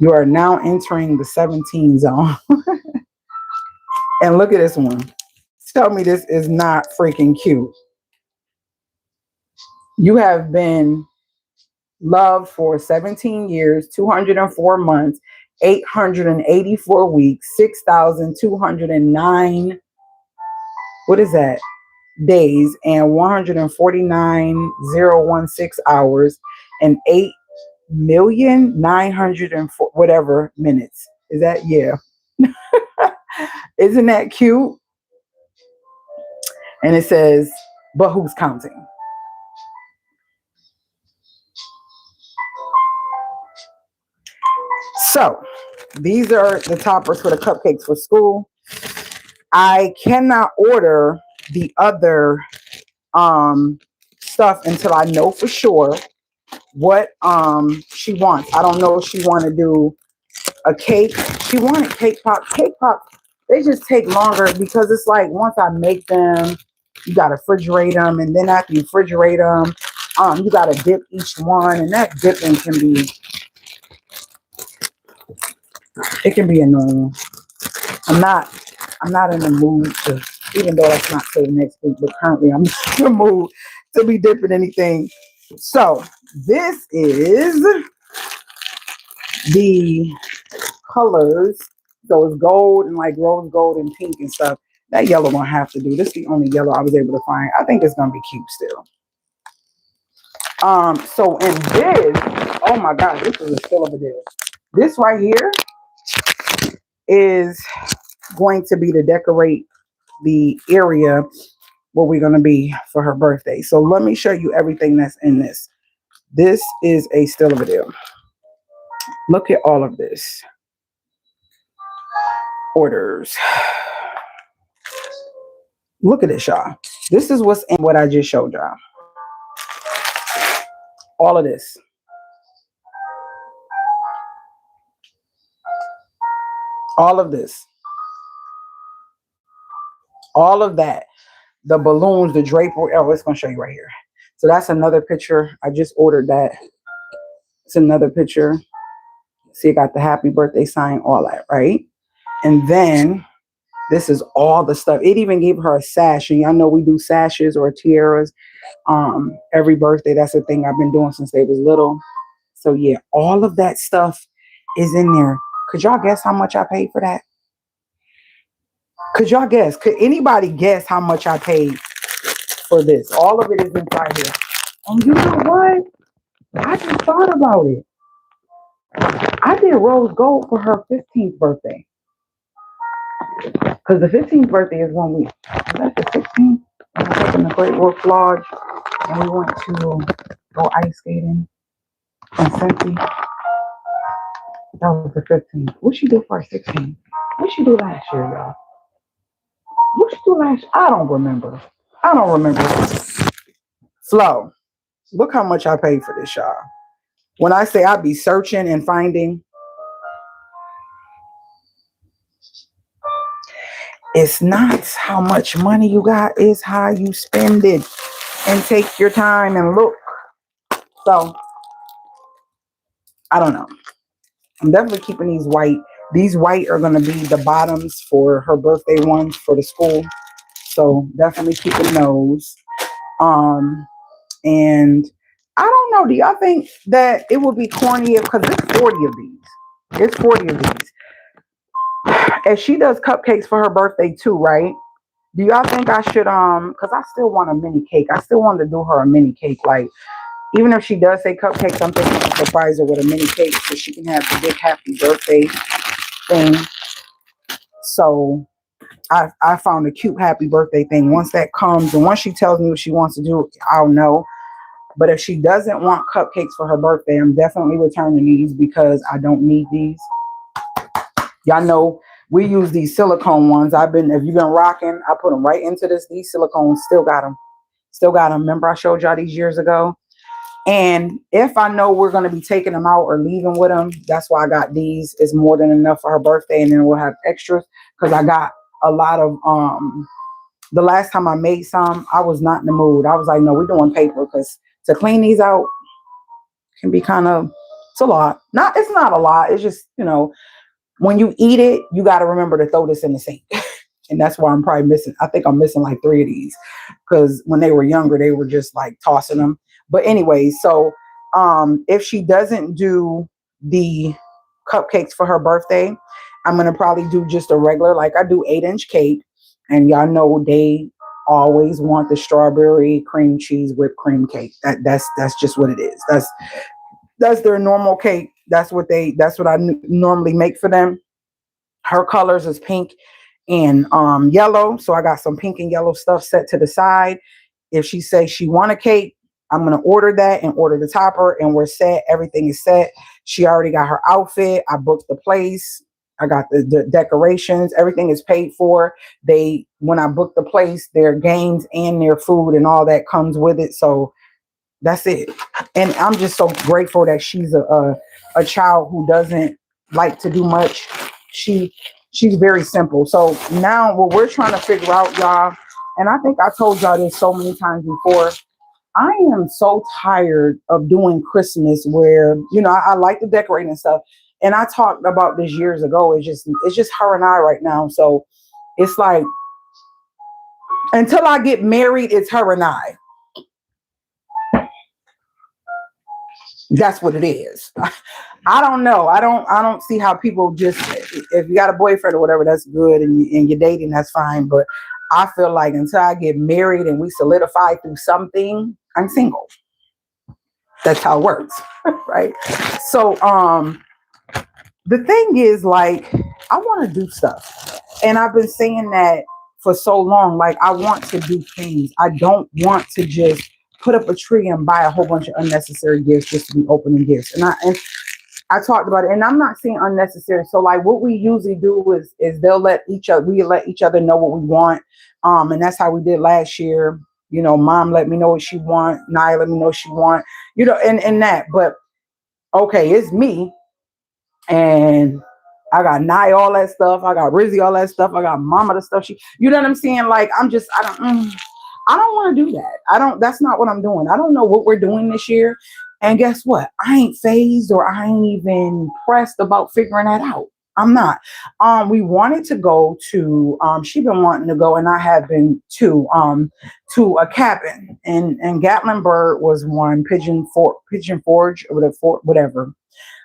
You are now entering the 17 zone. And look at this one. Tell me this is not freaking cute. You have been loved for 17 years, 204 months, 884 weeks, 6,209, what is that? Days, and 149,016 hours, and 8,904 whatever minutes. Is that, yeah. Isn't that cute? And it says, but who's counting? So these are the toppers for the cupcakes for school. I cannot order the other stuff until I know for sure what she wants. I don't know if she want to do a cake. She wanted cake pop. Cake pop, they just take longer because it's like once I make them, you got to refrigerate them, and then after you refrigerate them, you got to dip each one, and that dipping can be, it can be annoying. I'm not in the mood to, even though that's not till next week, but currently I'm not in the mood to be dipping anything. So this is the colors. So it's gold and like rose gold and pink and stuff. That yellow won't have to do. This is the only yellow I was able to find. I think it's gonna be cute still. So in this, oh my God, this is a still of a deal. This right here is going to be to decorate the area where we're going to be for her birthday. So let me show you everything that's in this. This is a still of a deal. Look at all of this. Orders. Look at this, y'all. This is what's in what I just showed y'all. All of this. All of this. All of that. The balloons, the drapery. Oh, it's going to show you right here. So that's another picture. I just ordered that. It's another picture. See, I got the happy birthday sign, all that, right? And then this is all the stuff. It even gave her a sash. And y'all know we do sashes or tiaras every birthday. That's a thing I've been doing since they was little. So yeah, all of that stuff is in there. Could y'all guess how much I paid for that? Could y'all guess? Could anybody guess how much I paid for this? All of it is inside here. And you know what? I just thought about it. I did rose gold for her 15th birthday. Because the 15th birthday is 1 week. Was that the 16th? I was up in the Great Wolf Lodge and we went to go ice skating in Cincy. That was the 15th. What she do for her 16th? What she do last year, y'all? What she do last year? I don't remember. Flo, look how much I paid for this, y'all. When I say I be searching and finding, it's not how much money you got, it's how you spend it. And take your time and look. So, I don't know. I'm definitely keeping these white. These white are going to be the bottoms for her birthday ones for the school. So, definitely keeping those. And I don't know. Do y'all think that it would be corny because it's 40 of these? It's 40 of these. And she does cupcakes for her birthday too, right? Do y'all think I should because I still want a mini cake. I still want to do her a mini cake. Like, even if she does say cupcakes, I'm thinking to surprise her with a mini cake so she can have the big happy birthday thing. So I found a cute happy birthday thing. Once that comes and once she tells me what she wants to do, I'll know. But if she doesn't want cupcakes for her birthday, I'm definitely returning these because I don't need these. Y'all know we use these silicone ones. If you've been rocking, I put them right into this. These silicones still got them. Remember I showed y'all these years ago? And if I know we're going to be taking them out or leaving with them, that's why I got these. It's more than enough for her birthday. And then we'll have extras because I got a lot of, the last time I made some, I was not in the mood. I was like, no, we're doing paper because to clean these out can be kind of, it's a lot. It's not a lot. It's just, when you eat it, you got to remember to throw this in the sink. And that's why I'm probably missing. I think I'm missing like 3 of these because when they were younger, they were just like tossing them. But anyway, so if she doesn't do the cupcakes for her birthday, I'm going to probably do just a regular, like I do 8-inch cake. And y'all know they always want the strawberry cream cheese whipped cream cake. That's just what it is. That's their normal cake. That's what I normally make for them. Her colors is pink and yellow. So I got some pink and yellow stuff set to the side. If she says she want a cake, I'm going to order that and order the topper and we're set. Everything is set. She already got her outfit. I booked the place. I got the decorations. Everything is paid for. When I booked the place, their games and their food and all that comes with it. So that's it. And I'm just so grateful that she's a child who doesn't like to do much. She's very simple. So now what we're trying to figure out, y'all, and I think I told y'all this so many times before, I am so tired of doing Christmas where, I like to decorate and stuff. And I talked about this years ago. It's just her and I right now. So it's like, until I get married, it's her and I. That's what it is. I don't know. I don't see how people just, if you got a boyfriend or whatever, that's good. And you're dating, that's fine. But I feel like until I get married and we solidify through something, I'm single. That's how it works. Right. So, the thing is, like, I want to do stuff. And I've been saying that for so long. Like, I want to do things. I don't want to just put up a tree and buy a whole bunch of unnecessary gifts just to be opening gifts. And I talked about it, and I'm not saying unnecessary. So like what we usually do is we let each other know what we want. And that's how we did last year. Mom let me know what she want. Nia let me know what she want, and that. But okay, it's me. And I got Nia all that stuff. I got Rizzy all that stuff. I got Mama the stuff. You know what I'm saying? Like, I don't want to do that. That's not what I'm doing. I don't know what we're doing this year. And guess what? I ain't phased or I ain't even pressed about figuring that out. I'm not. We wanted to go to she been wanting to go, and I have been to a cabin, and Gatlinburg was one, Pigeon Forge or whatever.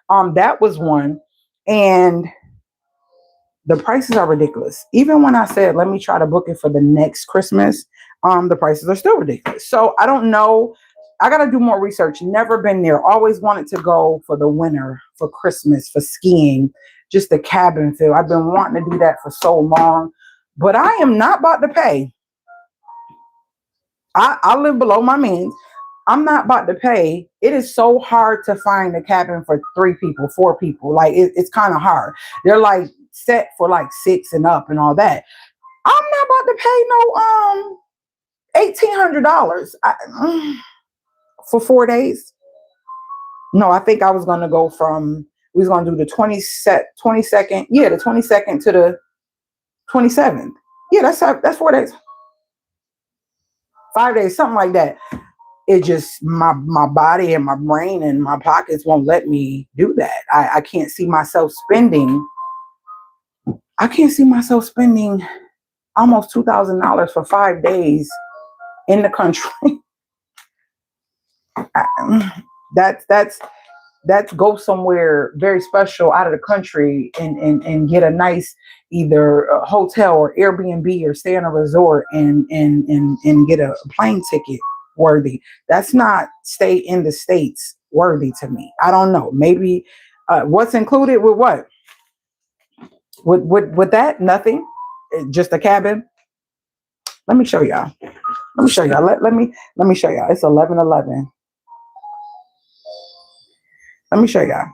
That was one, and the prices are ridiculous. Even when I said let me try to book it for the next Christmas, the prices are still ridiculous. So I don't know. I gotta do more research. Never been there. Always wanted to go for the winter, for Christmas, for skiing, just the cabin feel. I've been wanting to do that for so long, but I am not about to pay. I live below my means. I'm not about to pay. It is so hard to find a cabin for 3 people, 4 people. Like it's kind of hard. They're like set for like 6 and up and all that. I'm not about to pay no $1,800 for 4 days. No, I think I was gonna go from we was gonna do the 22nd, yeah, the 22nd to the 27th. Yeah, that's 4 days, 5 days, something like that. It just my body and my brain and my pockets won't let me do that. I can't see myself spending. I can't see myself spending almost $2,000 for 5 days in the country. That's go somewhere very special out of the country and get a nice either a hotel or Airbnb or stay in a resort and get a plane ticket worthy. That's not stay in the States worthy to me. I don't know. Maybe what's included with what? With that? Nothing. Just a cabin. Let me show y'all. Let me show y'all. Let me show y'all. It's 11:11. Let me show y'all.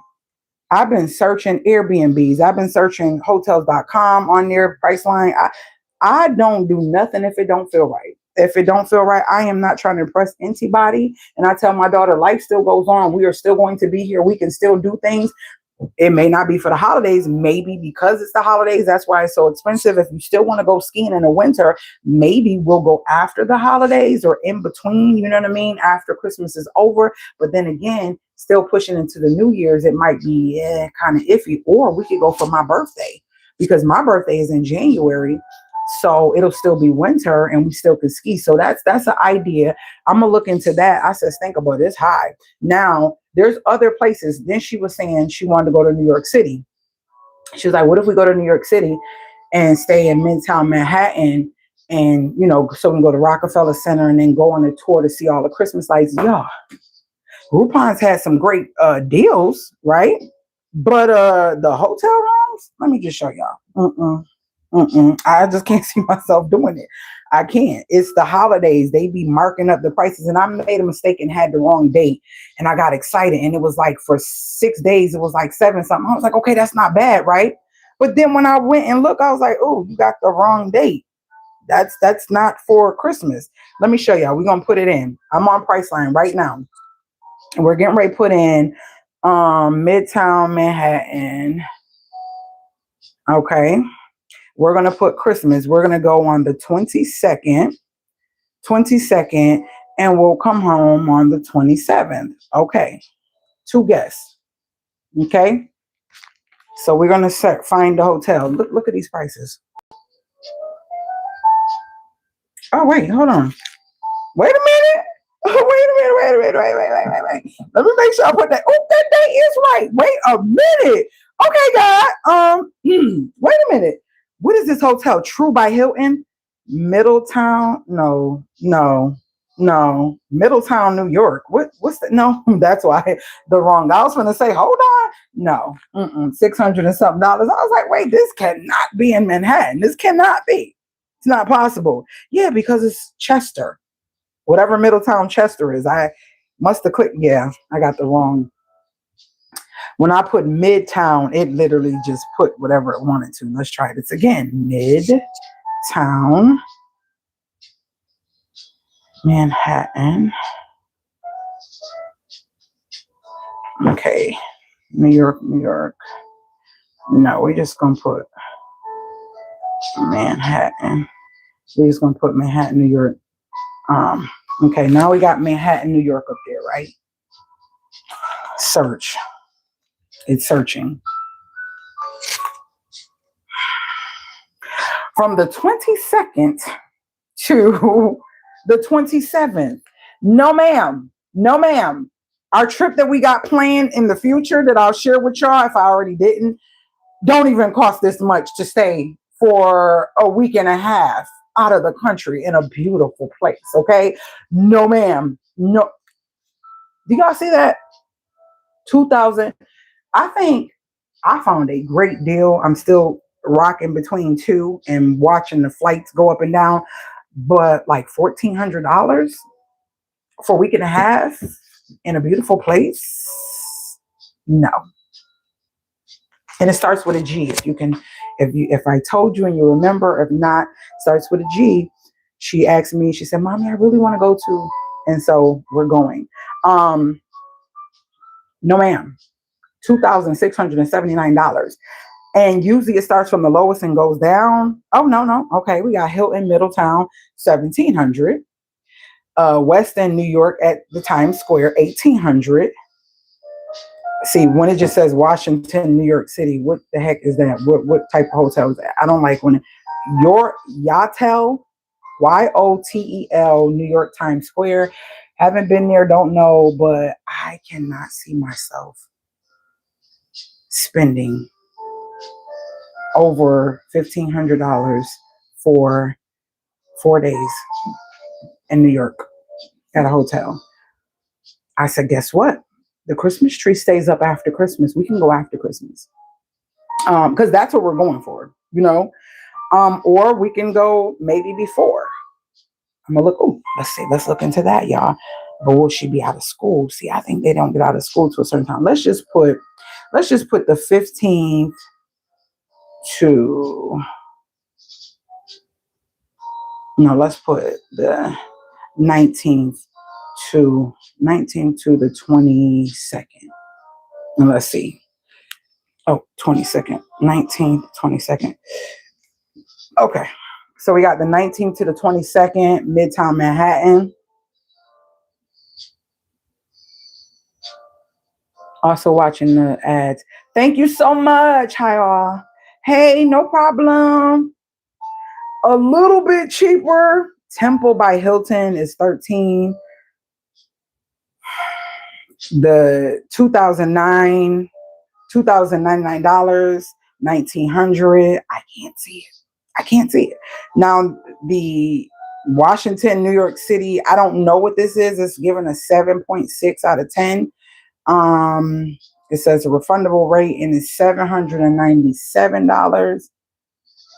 I've been searching Airbnbs. I've been searching hotels.com on their Priceline. I don't do nothing if it don't feel right. If it don't feel right, I am not trying to impress anybody. And I tell my daughter, life still goes on. We are still going to be here. We can still do things. It may not be for the holidays, maybe because it's the holidays. That's why it's so expensive. If you still want to go skiing in the winter, maybe we'll go after the holidays or in between, you know what I mean? After Christmas is over. But then again, still pushing into the New Year's, it might be kind of iffy. Or we could go for my birthday because my birthday is in January. So it'll still be winter and we still could ski. So that's an idea. I'm gonna look into that. I said, think about it, it's high. Now there's other places. Then she was saying she wanted to go to New York City. She was like, what if we go to New York City and stay in Midtown Manhattan and, you know, so we can go to Rockefeller Center and then go on a tour to see all the Christmas lights. Yeah. GROUPONS had some great deals, right? But the hotel rooms, let me just show y'all. I just can't see myself doing it. I can't. It's the holidays. They be marking up the prices. And I made a mistake and had the wrong date. And I got excited. And it was like for 6 days, it was like 7 something. I was like, okay, that's not bad, right? But then when I went and looked, I was like, oh, you got the wrong date. That's not for Christmas. Let me show y'all. We're going to put it in. I'm on Priceline right now. And we're getting ready to put in Midtown Manhattan. Okay. We're going to put Christmas. We're going to go on the 22nd, and we'll come home on the 27th. Okay. 2 guests. Okay. So we're going to find the hotel. Look at these prices. Oh, wait, hold on. Wait a minute. Wait. Let me make sure I put that. Oh, that date is right. Wait a minute. Okay, God. Wait a minute. What is this hotel? True by Hilton? Middletown? No. Middletown, New York. What's that? No, that's why the wrong. I was going to say, hold on. No. $600 and something. I was like, wait, this cannot be in Manhattan. This cannot be. It's not possible. Yeah, because it's Chester. Whatever Middletown Chester is. I must have clicked. Yeah, I got the wrong. When I put Midtown, it literally just put whatever it wanted to. Let's try this again. Midtown Manhattan. Okay. New York. No, we're just going to put Manhattan. We're just going to put Manhattan, New York. Okay, now we got Manhattan, New York up there, right? Search. It's searching. from the 22nd to the 27th. No, ma'am. No, ma'am. Our trip that we got planned in the future that I'll share with y'all if I already didn't, don't even cost this much to stay for a week and a half out of the country in a beautiful place. Okay. No, ma'am. No. Do y'all see that? 2000. I think I found a great deal. I'm still rocking between two and watching the flights go up and down, but like $1,400 for a week and a half in a beautiful place. No. And it starts with a G. If you can, if I told you and you remember, if not, starts with a G. She asked me, she said, Mommy, I really want to go to, and so we're going. No, ma'am. $2,679. And usually it starts from the lowest and goes down. Oh, no. Okay, we got Hilton Middletown, $1,700. West End, New York at the Times Square, $1,800. See, when it just says Washington, New York City, what the heck is that? What type of hotel is that? I don't like when your Yotel, YOTEL, New York Times Square. Haven't been there, don't know, but I cannot see myself spending over $1,500 for 4 days in New York at a hotel. I said, guess what? The Christmas tree stays up after Christmas. We can go after Christmas. Because that's what we're going for, you know. Or we can go maybe before. I'm gonna look, oh, let's look into that, y'all. But will she be out of school? See, I think they don't get out of school to a certain time. Let's just put the 15th to, no, let's put the 19th to the 22nd. And let's see. Oh, 22nd, 19th, 22nd. Okay. So we got the 19th to the 22nd, Midtown Manhattan. Also watching the ads. Thank you so much. Hi, all. Hey, no problem. A little bit cheaper. Temple by Hilton is $13. The 2009, $2,099, $1,900. I can't see it. Now the Washington, New York City, I don't know what this is. It's given a 7.6 out of 10. It says a refundable rate and it's $797.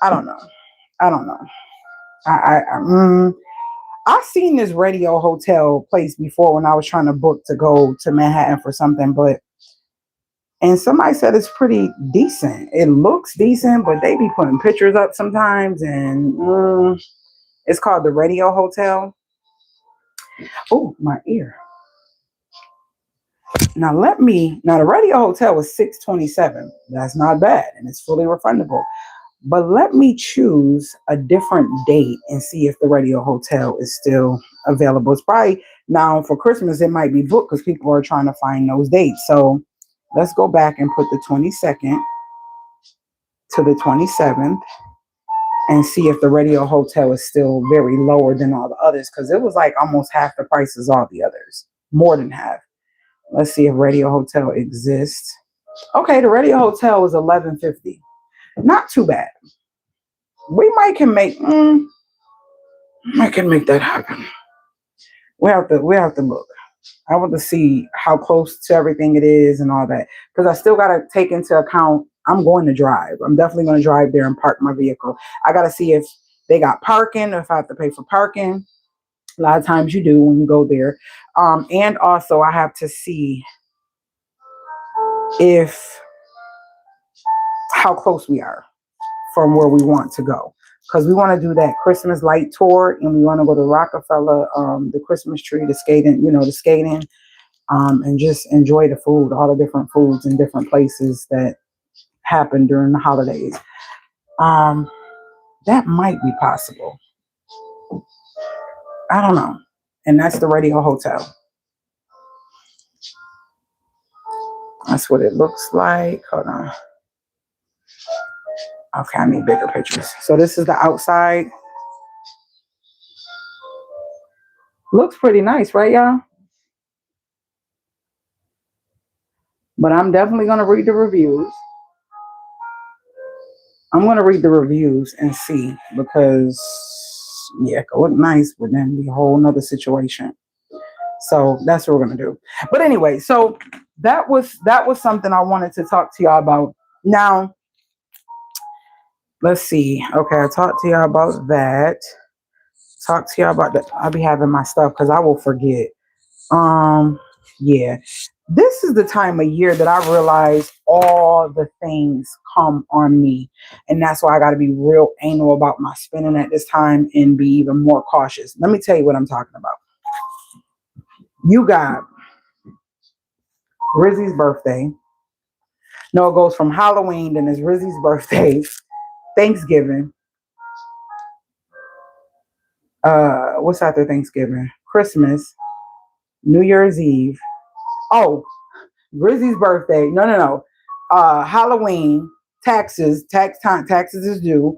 I don't know. I've seen this radio hotel place before when I was trying to book to go to Manhattan for something, and somebody said it's pretty decent. It looks decent, but they be putting pictures up sometimes, and it's called the Radio Hotel. Oh, my ear. Now the Radio Hotel was $627. That's not bad, and it's fully refundable. But let me choose a different date and see if the Radio Hotel is still available. It's probably now for Christmas, it might be booked because people are trying to find those dates. So let's go back and put the 22nd to the 27th and see if the Radio Hotel is still very lower than all the others, because it was like almost half the price as all the others, more than half. Let's see if Radio Hotel exists. Okay, the Radio Hotel is $1,150. Not too bad. We can make that happen. We have to look. I want to see how close to everything it is and all that, because I still got to take into account I'm going to drive. I'm definitely going to drive there and park my vehicle. I got to see if they got parking, if I have to pay for parking. A lot of times you do when you go there. And also I have to see how close we are from where we want to go, because we want to do that Christmas light tour and we want to go to Rockefeller, the Christmas tree, the skating, and just enjoy the food, all the different foods in different places that happen during the holidays. That might be possible. I don't know. And that's the Radio Hotel. That's what it looks like. Hold on. Okay, I need bigger pictures. So this is the outside. Looks pretty nice, right, y'all? But I'm definitely going to read the reviews. I'm going to read the reviews and see, because, yeah, it could look nice, but then be a whole nother situation. So that's what we're going to do. But anyway, so that was something I wanted to talk to y'all about. Now, let's see. Okay, I talked to y'all about that. Talk to y'all about that. I'll be having my stuff because I will forget. Yeah. This is the time of year that I realize all the things come on me. And that's why I got to be real anal about my spending at this time and be even more cautious. Let me tell you what I'm talking about. You got Rizzy's birthday. No, it goes from Halloween, then it's Rizzy's birthday, Thanksgiving. What's after Thanksgiving? Christmas, New Year's Eve. Oh, Rizzy's birthday. No. Halloween, taxes is due.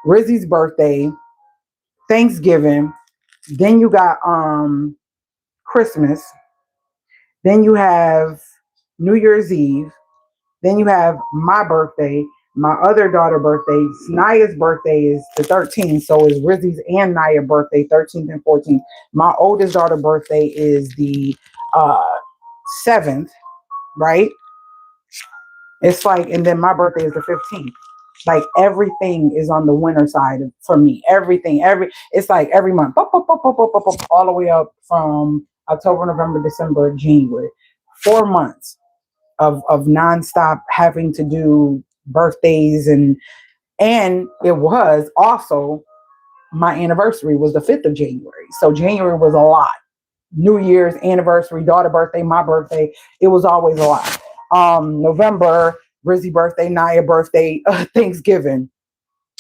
Rizzy's birthday, Thanksgiving. Then you got Christmas. Then you have New Year's Eve. Then you have my birthday, my other daughter's birthday. Naya's birthday is the 13th, so is Rizzy's and Naya's birthday, 13th and 14th. My oldest daughter's birthday is the 7th, right? It's like, and then my birthday is the 15th. Like everything is on the winter side for me. Everything, it's like every month, all the way up from October, November, December, January. 4 months of nonstop having to do birthdays, and it was also my anniversary was the 5th of January. So January was a lot. New Year's, anniversary, daughter birthday, my birthday. It was always a lot. November, Rizzy birthday, Naya birthday, Thanksgiving,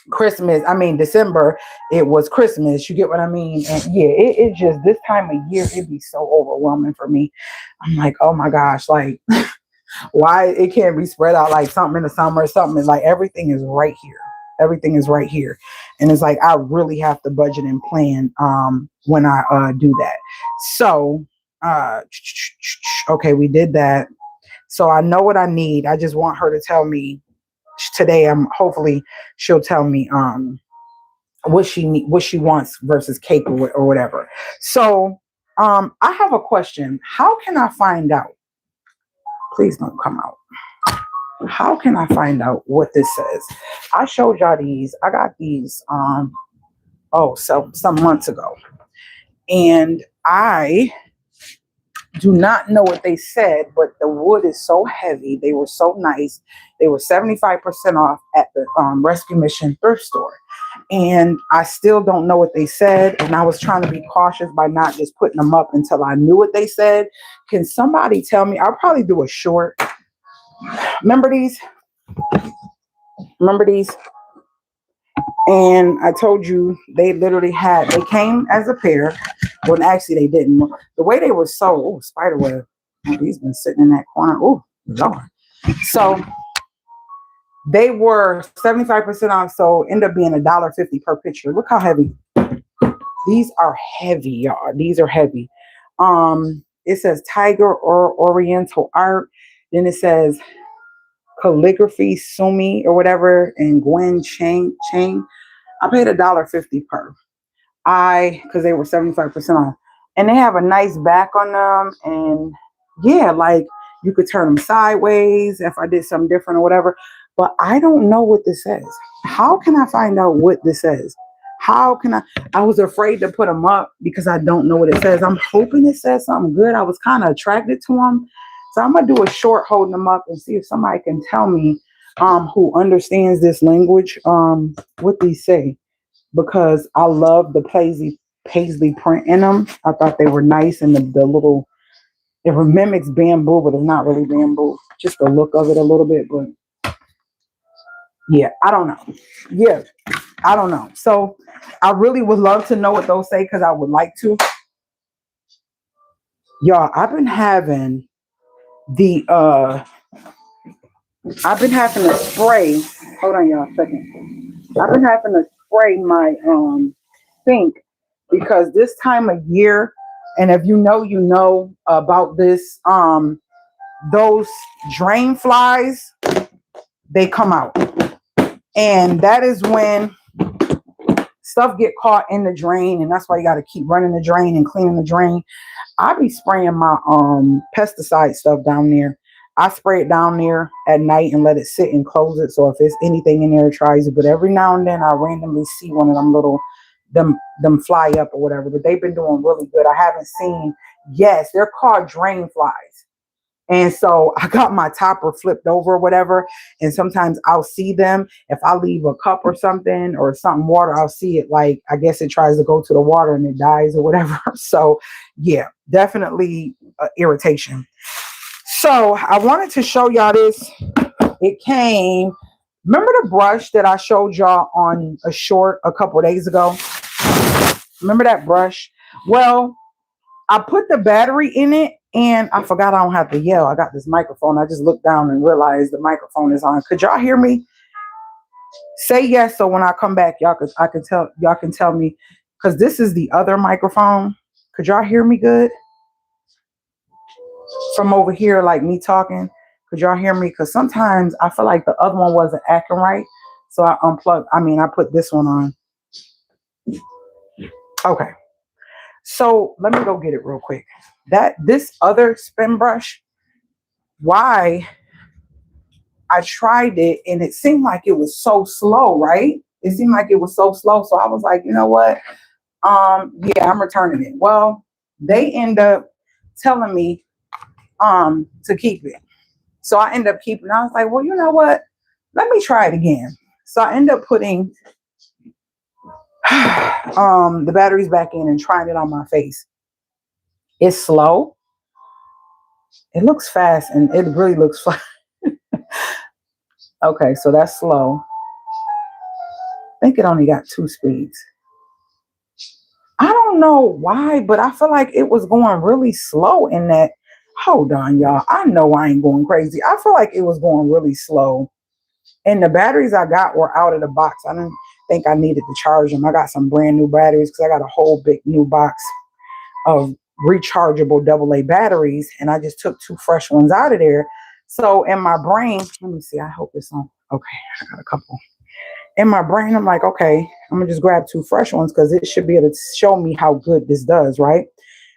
Christmas. I mean, December, it was Christmas. You get what I mean? And yeah, it just, this time of year, it'd be so overwhelming for me. I'm like, oh my gosh, like, why it can't be spread out like something in the summer, something like everything is right here. Everything is right here. And it's like, I really have to budget and plan when I do that. So, okay, we did that. So I know what I need. I just want her to tell me today. Hopefully she'll tell me what she wants versus cake or whatever. So I have a question. How can I find out? Please don't come out. How can I find out what this says? I showed y'all these. I got these some months ago. And I do not know what they said, but the wood is so heavy. They were so nice. They were 75% off at the Rescue Mission thrift store. And I still don't know what they said. And I was trying to be cautious by not just putting them up until I knew what they said. Can somebody tell me? I'll probably do a short. Remember these? And I told you they literally they came as a pair. Well, actually they didn't. The way they were sold, spider web. Oh, these been sitting in that corner. Oh, Lord. So they were 75% off, so end up being $1.50 per picture. Look how heavy. These are heavy, y'all. These are heavy. It says Tiger or Oriental Art. Then it says Calligraphy Sumi or whatever, and Gwen Chang. I paid $1.50 per. Because they were 75% off. And they have a nice back on them. And yeah, like you could turn them sideways if I did something different or whatever. But I don't know what this says. How can I find out what this says? How can I was afraid to put them up because I don't know what it says. I'm hoping it says something good. I was kind of attracted to them. So I'm going to do a short holding them up and see if somebody can tell me who understands this language, what these say. Because I love the paisley print in them. I thought they were nice, and the little, it mimics bamboo, but it's not really bamboo. Just the look of it a little bit, but yeah, I don't know. Yeah, I don't know. So I really would love to know what those say because I would like to. Y'all, I've been having the I've been having to spray. Hold on, y'all, a second. I've been having to spray my sink because this time of year, and if you know, you know about this, those drain flies, they come out. And that is when stuff get caught in the drain, and that's why you got to keep running the drain and cleaning the drain. I be spraying my pesticide stuff down there. I spray it down there at night and let it sit and close it. So if there's anything in there, it tries it. But every now and then I randomly see one of them little them fly up or whatever. But they've been doing really good. I haven't seen, yes, they're called drain flies. And so I got my topper flipped over or whatever. And sometimes I'll see them. If I leave a cup or something water, I'll see it. Like, I guess it tries to go to the water and it dies or whatever. So yeah, definitely irritation. So I wanted to show y'all this. It came, remember the brush that I showed y'all on a short a couple of days ago? Remember that brush? Well, I put the battery in it and I forgot I don't have to yell. I got this microphone. I just looked down and realized the microphone is on. Could y'all hear me? Say yes, so when I come back, y'all can tell me, because this is the other microphone. Could y'all hear me good? From over here, like me talking. Could y'all hear me? Because sometimes I feel like the other one wasn't acting right. So I I put this one on. Okay. So let me go get it real quick. This other spin brush, why I tried it and it seemed like it was so slow, right? It seemed like it was so slow. So I was like, you know what? Yeah, I'm returning it. Well, they end up telling me to keep it. So I end up keeping it. I was like, well, you know what? Let me try it again. So I end up putting the batteries back in and trying it on my face. It's slow. It looks fast and it really looks fast. Okay, so that's slow. I think it only got 2 speeds. I don't know why, but I feel like it was going really slow in that. Hold on, y'all. I know I ain't going crazy. I feel like it was going really slow. And the batteries I got were out of the box. I didn't think I needed to charge them. I got some brand new batteries because I got a whole big new box of rechargeable AA batteries. And I just took 2 fresh ones out of there. So in my brain, let me see. I hope it's on. Okay, I got a couple. In my brain, I'm like, okay, I'm gonna just grab 2 fresh ones because it should be able to show me how good this does, right?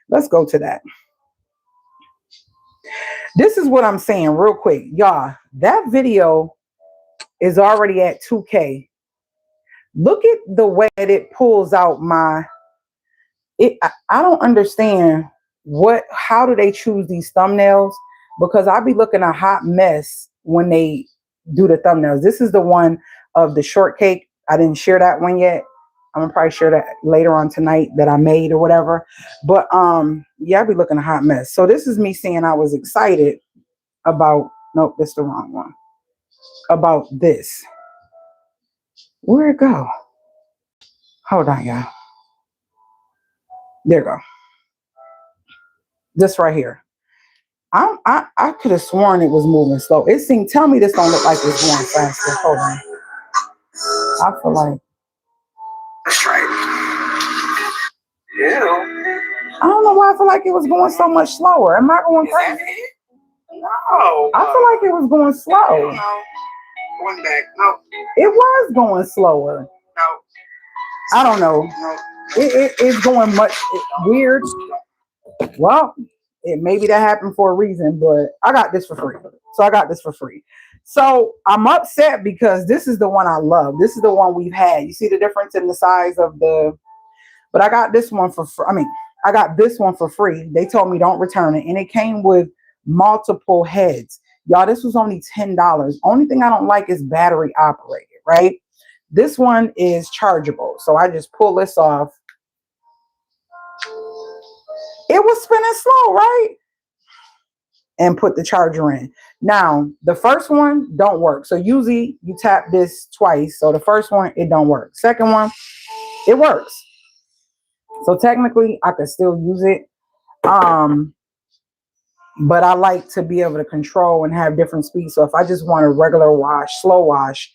Let's go to that. This is what I'm saying real quick. Y'all, that video is already at 2K. Look at the way that it pulls out I don't understand how do they choose these thumbnails? Because I'll be looking a hot mess when they do the thumbnails. This is the one of the shortcake. I didn't share that one yet. I'm gonna probably share that later on tonight that I made or whatever. But yeah, I'll be looking a hot mess. So this is me saying I was excited about, nope, that's the wrong one. About this. Where'd it go? Hold on, y'all. There you go. This right here. I could have sworn it was moving slow. It seemed, tell me this don't look like it's going faster. Hold on. I feel like. Let's try it. Yeah. I don't know why I feel like it was going so much slower. Am I going crazy? No. I feel like it was going slow. No. Going back. No. It was going slower. No. I don't know. No. It's going weird. Well, maybe that happened for a reason, but I got this for free. So I'm upset because this is the one I love. This is the one we've had. You see the difference in the size of but I got this one for free. I got this one for free. They told me don't return it. And it came with multiple heads. Y'all, this was only $10. Only thing I don't like is battery operated, right? This one is chargeable. So I just pull this off. It was spinning slow, right? And put the charger in. Now, the first one don't work. So usually you tap this twice. So the first one, it don't work. Second one, it works. So technically I could still use it. but I like to be able to control and have different speeds. So if I just want a regular wash, slow wash,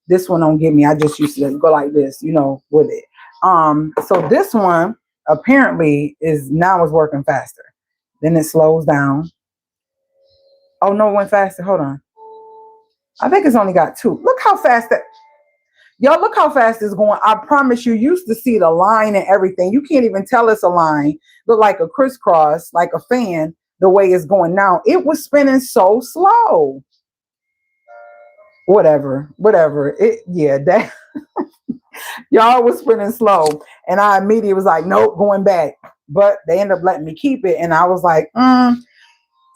this one don't give me. I just used to go like this, you know, with it. So this one apparently is working faster. Then it slows down. Oh no, it went faster. Hold on. I think it's only got 2. Look how fast that. Y'all, look how fast it's going. I promise you used to see the line and everything. You can't even tell it's a line. Look like a crisscross, like a fan, the way it's going now. It was spinning so slow. Whatever. That y'all was spinning slow. And I immediately was like, nope, going back. But they ended up letting me keep it. And I was like,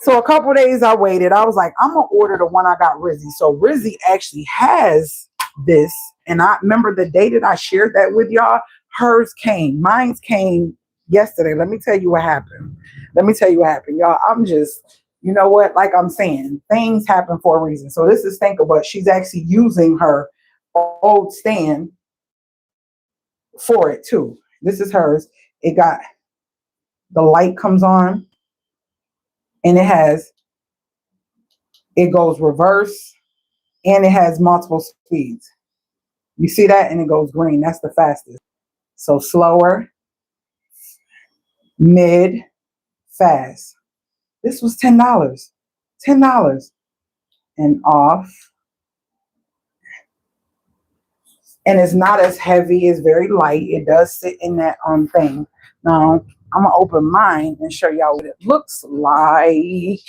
So a couple days I waited. I was like, I'm going to order the one I got RIZZY. So RIZZY actually has this. And I remember the day that I shared that with y'all, hers came. Mine's came yesterday. Let me tell you what happened. Y'all, I'm just, you know what? Like I'm saying, things happen for a reason. So this is Thinkable. She's actually using her old stand for it too. This is hers. It got, the light comes on and it goes reverse and it has multiple speeds. You see that? And it goes green. That's the fastest. So slower, mid, fast. This was $10. $10. And off. And it's not as heavy. It's very light. It does sit in that thing. Now, I'm going to open mine and show y'all what it looks like.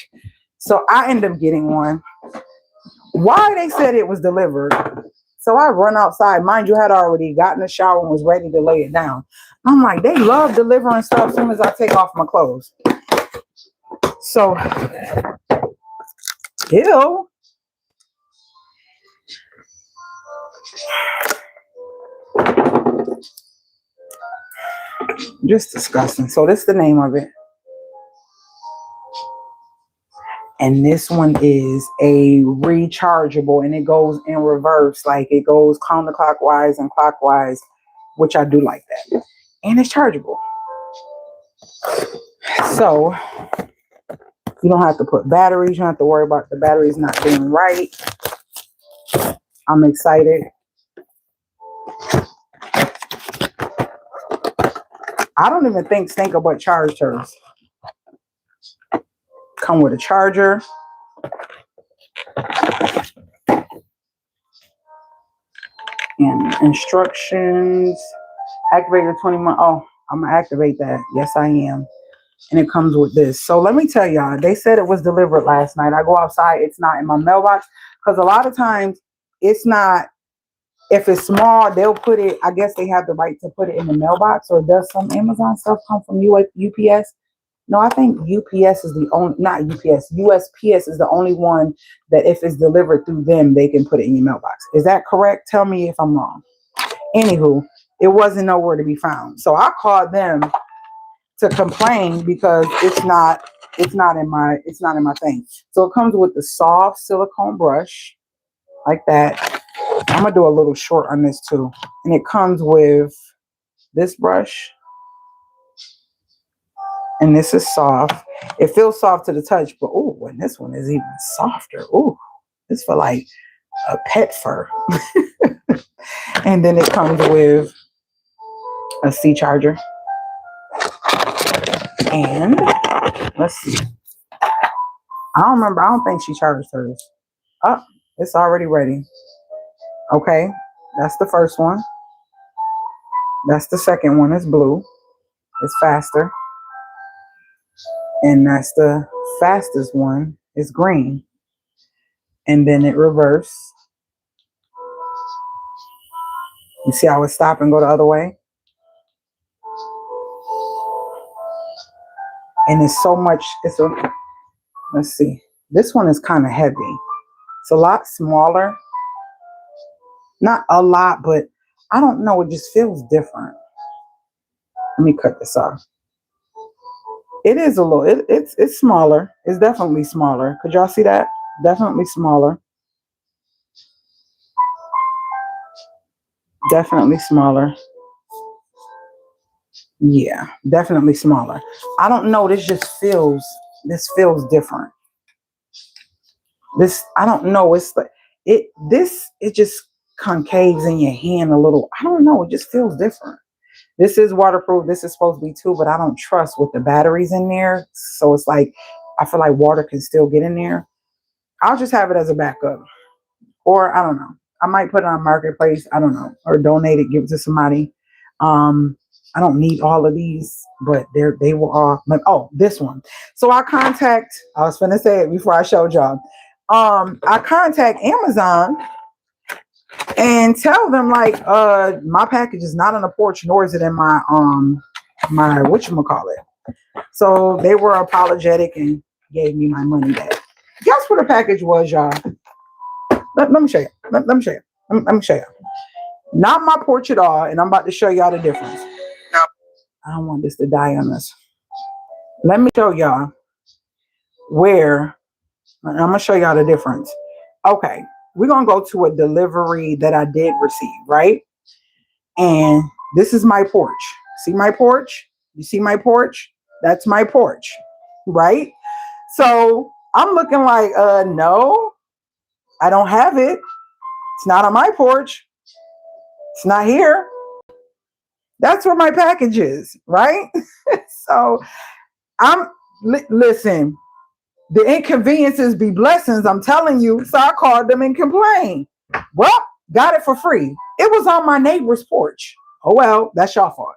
So I ended up getting one. Why they said it was delivered. So I run outside. Mind you, had already gotten a shower and was ready to lay it down. I'm like, they love delivering stuff as soon as I take off my clothes. So, ew. Just disgusting. So this is the name of it. And this one is a rechargeable, and it goes in reverse. Like it goes counterclockwise and clockwise, which I do like that. And it's chargeable. So you don't have to put batteries. You don't have to worry about the batteries not being right. I'm excited. I don't even think Thinkable charged hers. Come with a charger. And instructions. Activate your 20-month. Oh, I'm going to activate that. Yes, I am. And it comes with this. So let me tell y'all, they said it was delivered last night. I go outside. It's not in my mailbox. Because a lot of times it's not. If it's small, they'll put it. I guess they have the right to put it in the mailbox. Or does some Amazon stuff come from UPS? No, I think UPS is the only, not UPS, USPS is the only one that if it's delivered through them, they can put it in your mailbox. Is that correct? Tell me if I'm wrong. Anywho, it wasn't nowhere to be found. So I called them to complain because it's not in my thing. So it comes with the soft silicone brush like that. I'm gonna do a little short on this too. And it comes with this brush. And this is soft. It feels soft to the touch, but oh, and this one is even softer. Oh, this for like a pet fur. And then it comes with a C charger. And let's see. I don't remember. I don't think she charged hers. Oh, it's already ready. Okay, that's the first one. That's the second one. It's blue. It's faster. And that's the fastest one. It's green. And then it reverse. You see how it stop and go the other way? And it's so much, let's see. This one is kind of heavy. It's a lot smaller. Not a lot, but I don't know. It just feels different. Let me cut this off. It is a little, it's smaller. It's definitely smaller. Could y'all see that? Definitely smaller. Definitely smaller. Yeah, definitely smaller. I don't know. This just feels This feels different. This, I don't know. It's like it just concaves in your hand a little. I don't know. It just feels different. This is waterproof. This is supposed to be too, but I don't trust with the batteries in there. So it's like, I feel like water can still get in there. I'll just have it as a backup. Or I don't know. I might put it on Marketplace. I don't know. Or donate it, give it to somebody. I don't need all of these, but they were all like, oh, this one. So I was finna say it before I showed y'all. I contact Amazon and tell them like, my package is not on the porch, nor is it in my whatchamacallit. So they were apologetic and gave me my money back. Guess what the package was, y'all? Let me show you. Let me show you. Let me show you. Not my porch at all, and I'm about to show y'all the difference. I don't want this to die on us. Let me show y'all where. I'm gonna show y'all the difference. Okay, we're gonna go to a delivery that I did receive, right? And this is my porch. See my porch? You see my porch? That's my porch, right? So I'm looking like, no, I don't have it. It's not on my porch. It's not here. That's where my package is, right? So listen, the inconveniences be blessings, I'm telling you. So I called them and complained. Well, got it for free. It was on my neighbor's porch. Oh, well, that's your fault.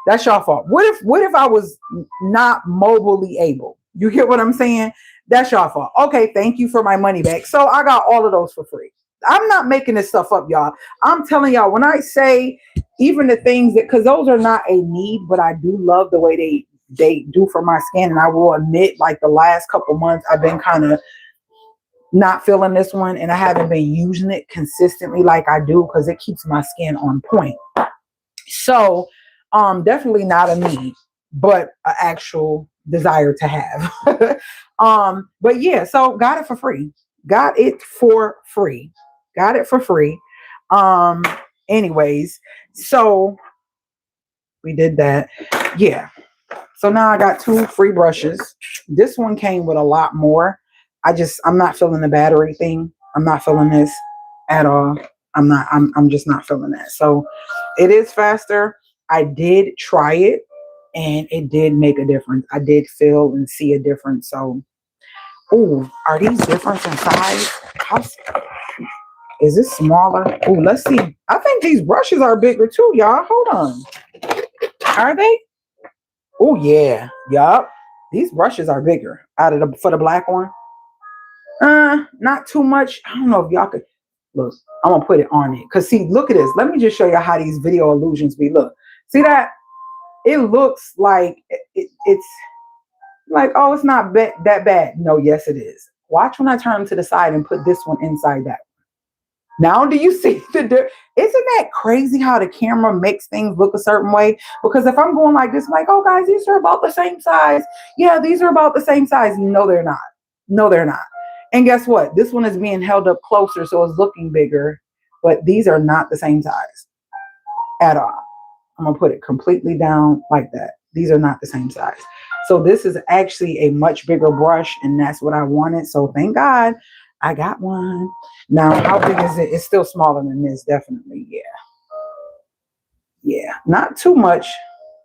That's your fault. What if I was not mobilely able? You get what I'm saying? That's your fault. Okay, thank you for my money back. So I got all of those for free. I'm not making this stuff up, y'all. I'm telling y'all, when I say even the things that, because those are not a need, but I do love the way they do for my skin. And I will admit, like the last couple months, I've been kind of not feeling this one, and I haven't been using it consistently like I do because it keeps my skin on point. So definitely not a need, but an actual desire to have. But yeah, so got it for free. Got it for free. Got it for free. Anyways, so we did that. Yeah. So now I got 2 free brushes. This one came with a lot more. I'm not feeling the battery thing. I'm not feeling this at all. I'm just not feeling that. So it is faster. I did try it and it did make a difference. I did feel and see a difference. So, ooh, are these different in size? Is this smaller? Ooh, let's see. I think these brushes are bigger too, y'all. Hold on. Are they? Oh yeah, yup. These brushes are bigger for the black one. Not too much. I don't know if y'all could look. I'm gonna put it on it. Cause see, look at this. Let me just show you how these video illusions be. Look, see that? It looks like it's like, oh, it's not that bad. No, yes, it is. Watch when I turn to the side and put this one inside that. Now, do you see isn't that crazy how the camera makes things look a certain way? Because if I'm going like this, I'm like, oh, guys, these are about the same size. Yeah, these are about the same size. No, they're not. No, they're not. And guess what? This one is being held up closer, so it's looking bigger. But these are not the same size at all. I'm going to put it completely down like that. These are not the same size. So this is actually a much bigger brush, and that's what I wanted. So thank God I got one. Now, how big is it? It's still smaller than this, definitely. Yeah. Yeah. Not too much.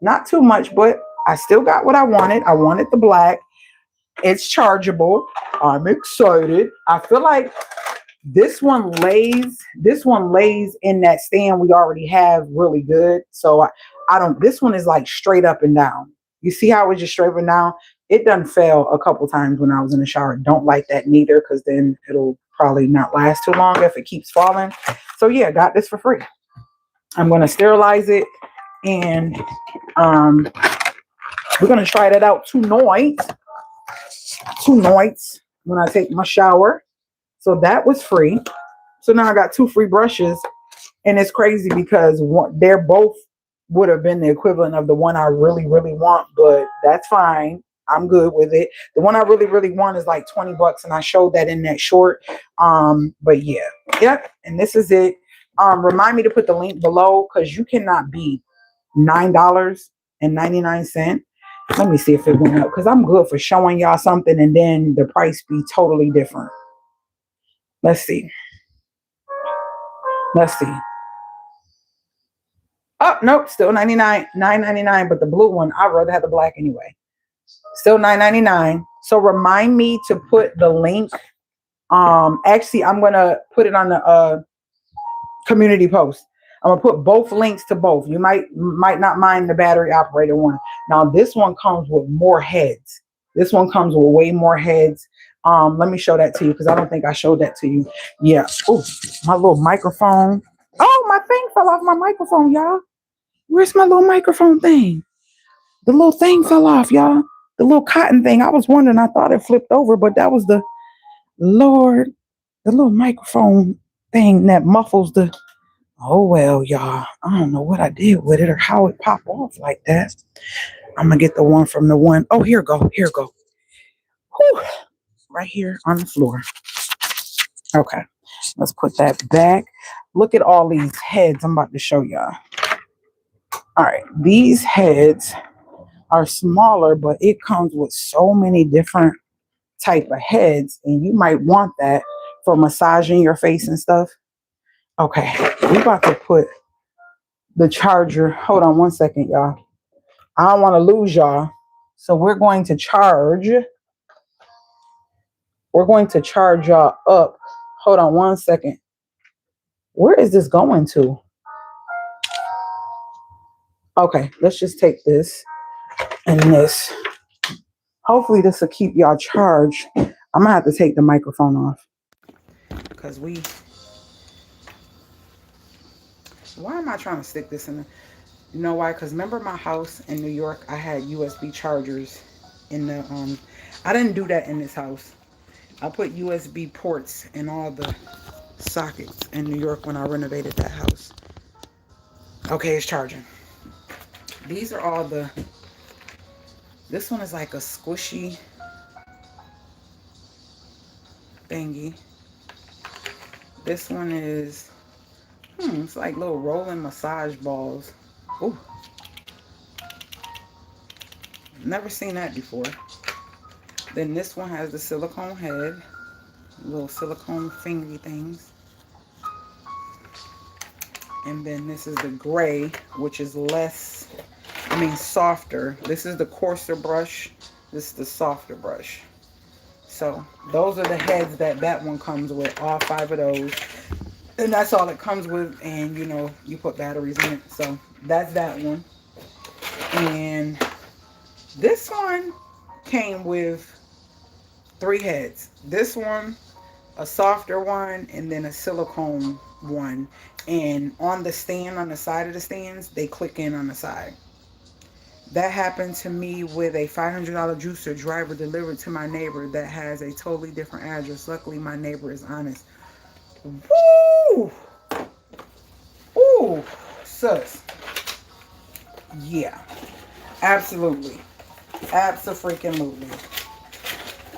Not too much, but I still got what I wanted. I wanted the black. It's chargeable. I'm excited. I feel like this one lays in that stand we already have really good. So this one is like straight up and down. You see how it's just straight up and down? It done fell a couple times when I was in the shower. Don't like that neither, because then it'll probably not last too long if it keeps falling. So yeah, got this for free. I'm going to sterilize it, and we're going to try that out tonight when I take my shower. So that was free. So now I got 2 free brushes, and it's crazy because they're both would have been the equivalent of the one I really, really want, but that's fine. I'm good with it. The one I really, really want is like $20, and I showed that in that short. But yeah. Yep. And this is it. Remind me to put the link below, because you cannot beat $9.99. Let me see if it went up because I'm good for showing y'all something and then the price be totally different. Let's see. Let's see. Oh, nope, still 99, $9.99, but the blue one, I'd rather have the black anyway. Still $9.99. So remind me to put the link. Actually, I'm gonna put it on the community post. I'm gonna put both links to both. You might not mind the battery operated one. Now this one comes with more heads. This one comes with way more heads. Let me show that to you because I don't think I showed that to you. Yeah. Oh, my little microphone. Oh, my thing fell off my microphone, y'all. Where's my little microphone thing? The little thing fell off, y'all. The little cotton thing. I was wondering, I thought it flipped over, but that was the Lord, the little microphone thing that muffles the. Oh, well, y'all. I don't know what I did with it or how it popped off like that. I'm going to get the one from the one. Oh, here go. Here go. Whew. Right here on the floor. Okay. Let's put that back. Look at all these heads I'm about to show y'all. All right. These heads are smaller, but it comes with so many different type of heads, and you might want that for massaging your face and stuff. Okay, we about to put the charger. Hold on one second, y'all. I don't want to lose y'all. So we're going to charge. We're going to charge y'all up. Hold on one second. Where is this going to? Okay, let's just take this and this. Hopefully this will keep y'all charged. I'm gonna have to take the microphone off. Because why am I trying to stick this in the, you know why? Because remember my house in New York, I had USB chargers in the, I didn't do that in this house. I put USB ports in all the sockets in New York when I renovated that house. Okay, it's charging. These are all the, this one is like a squishy thingy. This one is, it's like little rolling massage balls. Ooh. Never seen that before. Then this one has the silicone head. Little silicone fingy things. And then this is the gray, which is less, softer. This is the coarser brush. This is the softer brush. So those are the heads that one comes with, all 5 of those. And that's all it comes with. And you put batteries in it. So that's that one. And this one came with 3 heads. This one, a softer one, and then a silicone one. And on the stand, on the side of the stands, they click in on the side. That happened to me with a $500 juicer driver delivered to my neighbor that has a totally different address. Luckily, my neighbor is honest. Woo! Ooh, sus. Yeah, absolutely. Abso-freaking-lutely.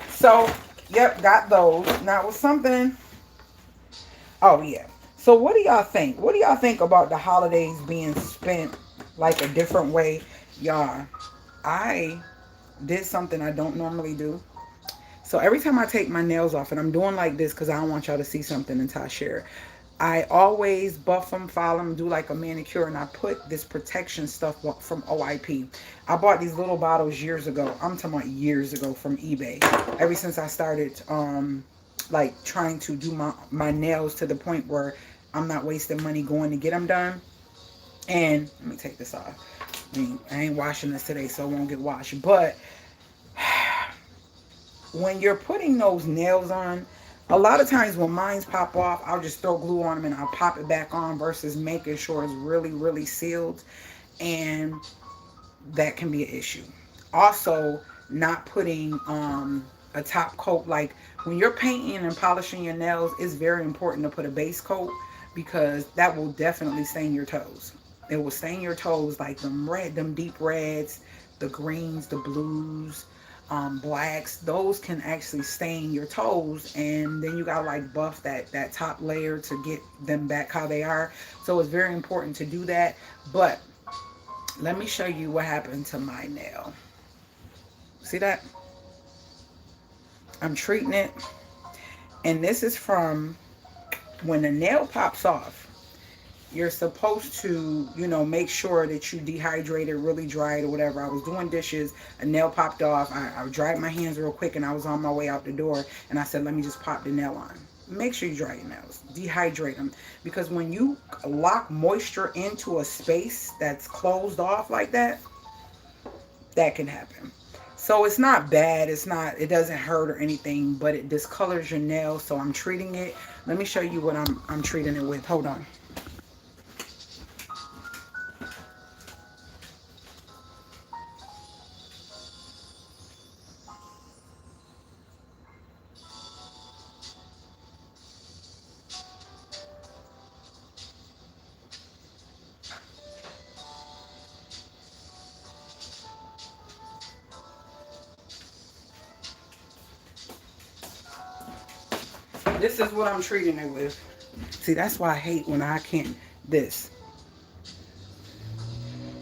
So, yep, got those. Now, it was something. Oh, yeah. So, what do y'all think? What do y'all think about the holidays being spent like a different way? Y'all, I did something I don't normally do. So every time I take my nails off, and I'm doing like this because I don't want y'all to see something until I share it. I always buff them, file them, do like a manicure, and I put this protection stuff from OIP. I bought these little bottles years ago. I'm talking about years ago from eBay. Ever since I started like trying to do my nails to the point where I'm not wasting money going to get them done. And let me take this off. I ain't washing this today, so it won't get washed. But when you're putting those nails on, a lot of times when mines pop off, I'll just throw glue on them and I'll pop it back on versus making sure it's really, really sealed. And that can be an issue. Also, not putting a top coat. Like when you're painting and polishing your nails, it's very important to put a base coat because that will definitely stain your toes. It will stain your toes like them deep reds, the greens, the blues, blacks. Those can actually stain your toes, and then you gotta like buff that top layer to get them back how they are. So it's very important to do that. But let me show you what happened to my nail. See that? I'm treating it. And this is from when the nail pops off. You're supposed to, you know, make sure that you dehydrate it, really dry it or whatever. I was doing dishes, a nail popped off. I dried my hands real quick and I was on my way out the door. And I said, let me just pop the nail on. Make sure you dry your nails. Dehydrate them. Because when you lock moisture into a space that's closed off like that, that can happen. So it's not bad. It doesn't hurt or anything, but it discolors your nails. So I'm treating it. Let me show you what I'm treating it with. Hold on. This is what I'm treating it with. See, that's why I hate when I can't. This.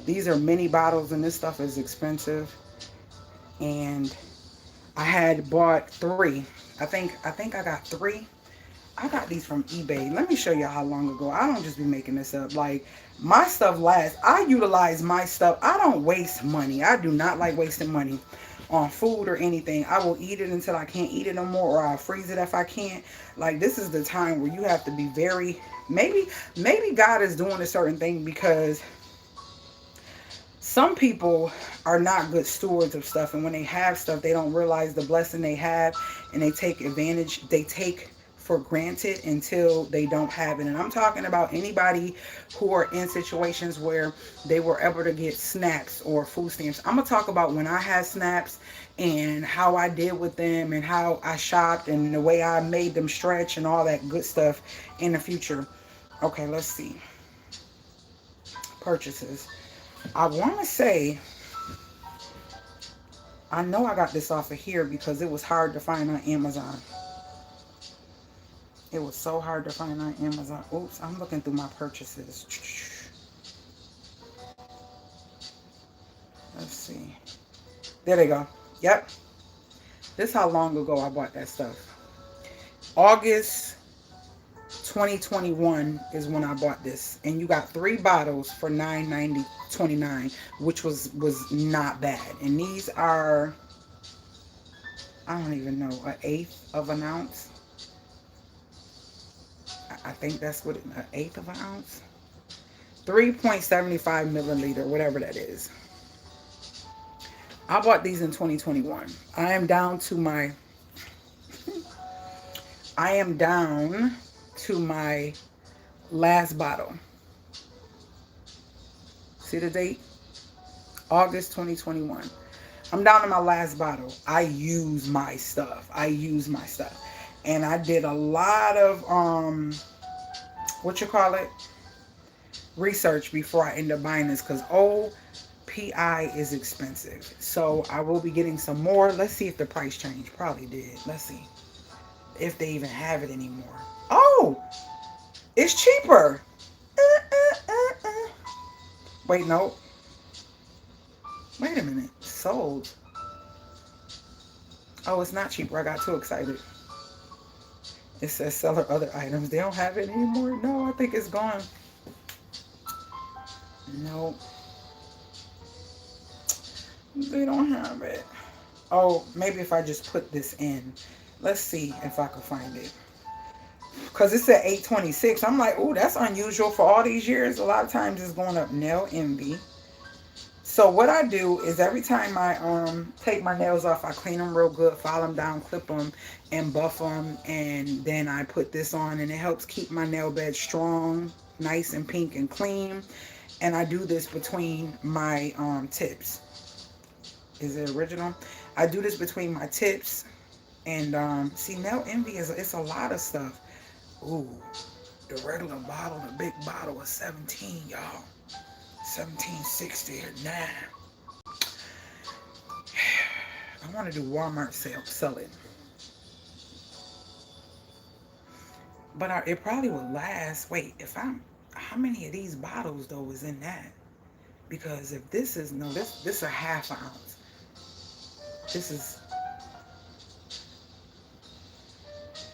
These are mini bottles and this stuff is expensive. And I had bought 3. I think I got 3. I got these from eBay. Let me show you how long ago. I don't just be making this up. Like, my stuff lasts. I utilize my stuff. I don't waste money. I do not like wasting money on food or anything. I will eat it until I can't eat it no more, or I'll freeze it if I can't. Like, this is the time where you have to be very, maybe God is doing a certain thing, because some people are not good stewards of stuff, and when they have stuff, they don't realize the blessing they have, and they take advantage. They take for granted until they don't have it. And I'm talking about anybody who are in situations where they were able to get snaps or food stamps. I'm gonna talk about when I had snaps and how I did with them and how I shopped and the way I made them stretch and all that good stuff in the future. Okay, let's see. Purchases. I want to say, I know I got this off of here because it was hard to find on Amazon. It was so hard to find on Amazon. Oops, I'm looking through my purchases. Let's see. There they go. Yep. This is how long ago I bought that stuff. August 2021 is when I bought this. And you got 3 bottles for $9.29, which was not bad. And these are, I don't even know, 1/8 of an ounce. I think that's what, 1/8 of an ounce. 3.75 milliliter, whatever that is. I bought these in 2021. I am down to my last bottle. See the date? August 2021. I'm down to my last bottle. I use my stuff. And I did a lot of research before I end up buying this, because PI is expensive. So I will be getting some more. Let's see if the price changed. Probably did. Let's see if they even have it anymore. Oh, it's cheaper. Wait, no. Wait a minute. Sold. Oh, it's not cheaper. I got too excited. It says seller other items. They don't have it anymore. No, I think it's gone. Nope. They don't have it. Oh, maybe if I just put this in. Let's see if I can find it. Because it said 826. I'm like, oh, that's unusual for all these years. A lot of times it's going up. Nail Envy. So what I do is every time I take my nails off, I clean them real good, file them down, clip them, and buff them. And then I put this on, and it helps keep my nail bed strong, nice and pink and clean. And I do this between my tips. Is it original? I do this between my tips. And see, Nail Envy it's a lot of stuff. Ooh, the regular bottle, the big bottle is 17, y'all. 17.60 now. I want to do Walmart sell it. But it probably will last. Wait, how many of these bottles though is in that? Because if this is, no, this is a half ounce. This is,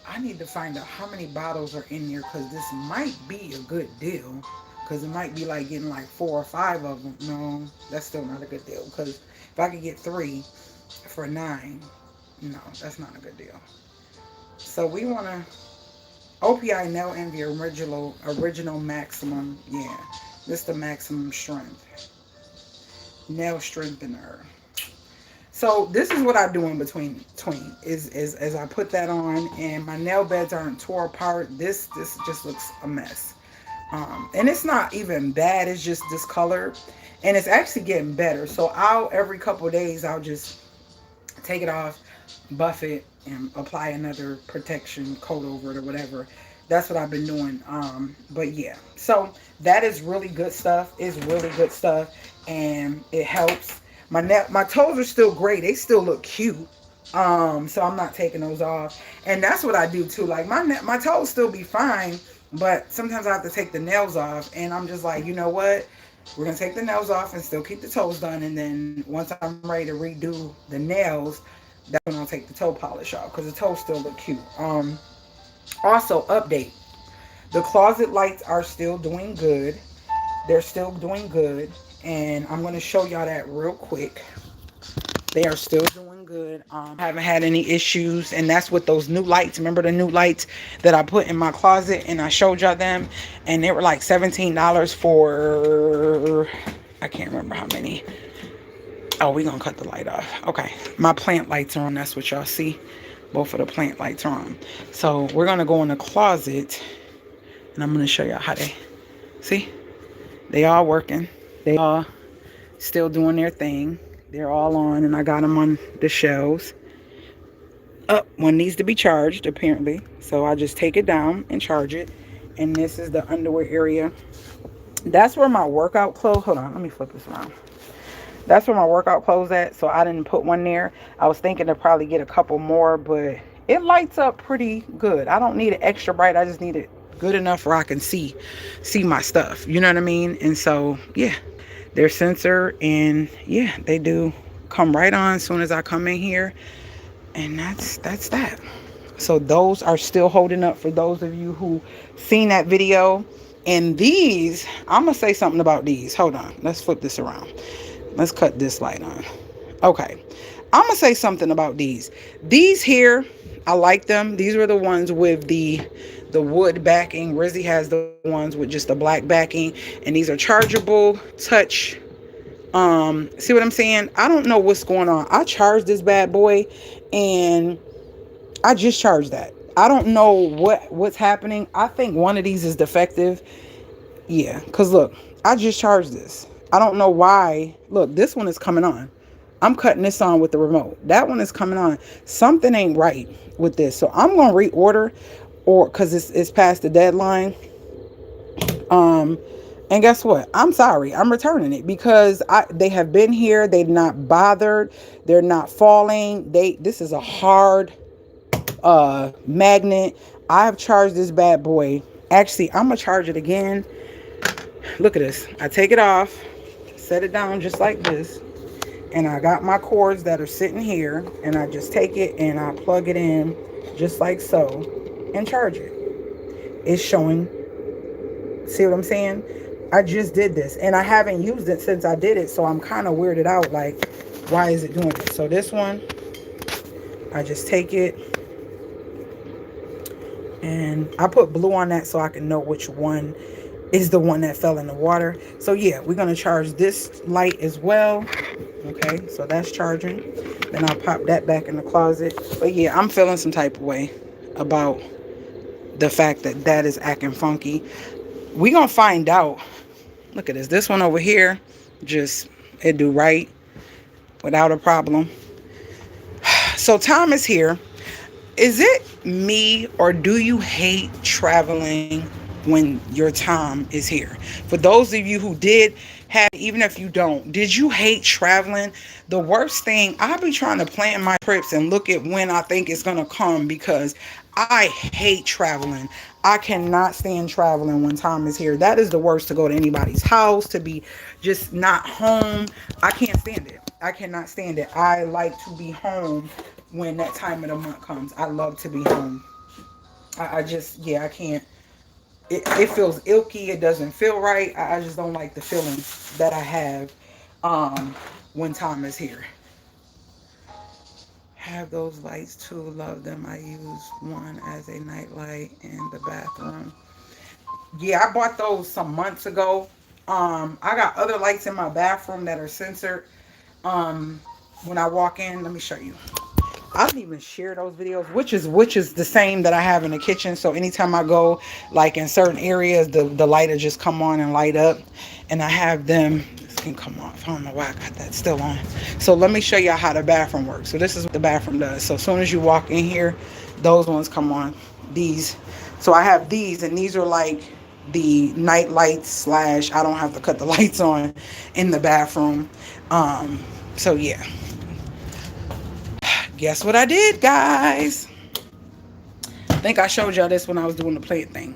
I need to find out how many bottles are in there because this might be a good deal. Because it might be like getting like 4 or 5 of them. No, that's still not a good deal. Because if I could get 3 for 9, no, that's not a good deal. So we want to OPI nail envy original maximum. Yeah, this is the maximum strength nail strengthener. So this is what I do in between is I put that on and my nail beds aren't tore apart. This just looks a mess. And it's not even bad. It's just discolored, and it's actually getting better. So I'll every couple of days I'll just take it off, buff it, and apply another protection coat over it or whatever. That's what I've been doing. But yeah, so that is really good stuff. It's really good stuff, and it helps. My toes are still great. They still look cute. So I'm not taking those off, and that's what I do too. Like my toes still be fine, but sometimes I have to take the nails off, and I'm just like, you know what? We're gonna take the nails off and still keep the toes done, and then once I'm ready to redo the nails, that's when I'll take the toe polish off because the toes still look cute. Also update: the closet lights are still doing good. They're still doing good, and I'm gonna show y'all that real quick. They are still doing good. Haven't had any issues, and that's with those new lights. Remember the new lights that I put in my closet, and I showed y'all them, and they were like $17 for, I can't remember how many. Oh, we gonna cut the light off. Okay, my plant lights are on. That's what y'all see. Both of the plant lights are on. So we're gonna go in the closet, and I'm gonna show y'all how they see. They all working. They all still doing their thing. They're all on, and I got them on the shelves. One needs to be charged, apparently. So I just take it down and charge it. And this is the underwear area. That's where my workout clothes, hold on, let me flip this around. That's where my workout clothes at, so I didn't put one there. I was thinking to probably get a couple more, but it lights up pretty good. I don't need it extra bright. I just need it good enough where I can see my stuff. You know what I mean? And so, yeah. They're sensor, and yeah, they do come right on as soon as I come in here, and that's that. So those are still holding up for those of you who seen that video. And these, I'm gonna say something about these. Hold on, let's flip this around. Let's cut this light on. Okay, I'm gonna say something about these. These here, I like them. These were the ones with the wood backing. Rizzy has the ones with just the black backing, and these are chargeable touch. See what I'm saying? I don't know what's going on. I charged this bad boy, and I just charged that. I don't know what's happening. I think one of these is defective. Yeah, because look, I just charged this. I don't know why. Look, this one is coming on. I'm cutting this on with the remote. That one is coming on. Something ain't right with this. So I'm going to reorder, or because it's past the deadline. And guess what? I'm sorry. I'm returning it because they have been here. They've not bothered. They're not falling. This is a hard magnet. I've charged this bad boy. Actually, I'm going to charge it again. Look at this. I take it off, set it down just like this. And I got my cords that are sitting here, and I just take it and I plug it in just like so and charge it. It's showing. See what I'm saying? I just did this, and I haven't used it since I did it, so I'm kind of weirded out, like, why is it doing it? So this one, I just take it, and I put blue on that so I can know which one is the one that fell in the water. So yeah, we're going to charge this light as well. Okay, so that's charging. Then I'll pop that back in the closet. But yeah, I'm feeling some type of way about the fact that is acting funky. We gonna find out. Look at this. This one over here, just it do right without a problem. So Tom is here. Is it me, or do you hate traveling when your Tom is here? For those of you who did have, even if you don't. Did you hate traveling? The worst thing, I be trying to plan my trips and look at when I think it's gonna come, because I hate traveling. I cannot stand traveling when time is here. That is the worst, to go to anybody's house, to be just not home. I can't stand it. I cannot stand it. I like to be home when that time of the month comes. I love to be home. I just, yeah, I can't. It feels ilky. It doesn't feel right. I just don't like the feelings that I have when time is here. Have those lights too. Love them. I use one as a night light in the bathroom. Yeah, I bought those some months ago. I got other lights in my bathroom that are censored. Um, when I walk in, let me show you. I don't even share those videos, which is the same that I have in the kitchen. So anytime I go, like in certain areas, the light will just come on and light up, and I have them. This can come off. I don't know why I got that still on. So let me show you how the bathroom works. So this is what the bathroom does. So as soon as you walk in here, those ones come on. These. So I have these, and these are like the night lights slash. I don't have to cut the lights on in the bathroom. So yeah. Guess what I did, guys? I think I showed y'all this when I was doing the plate thing.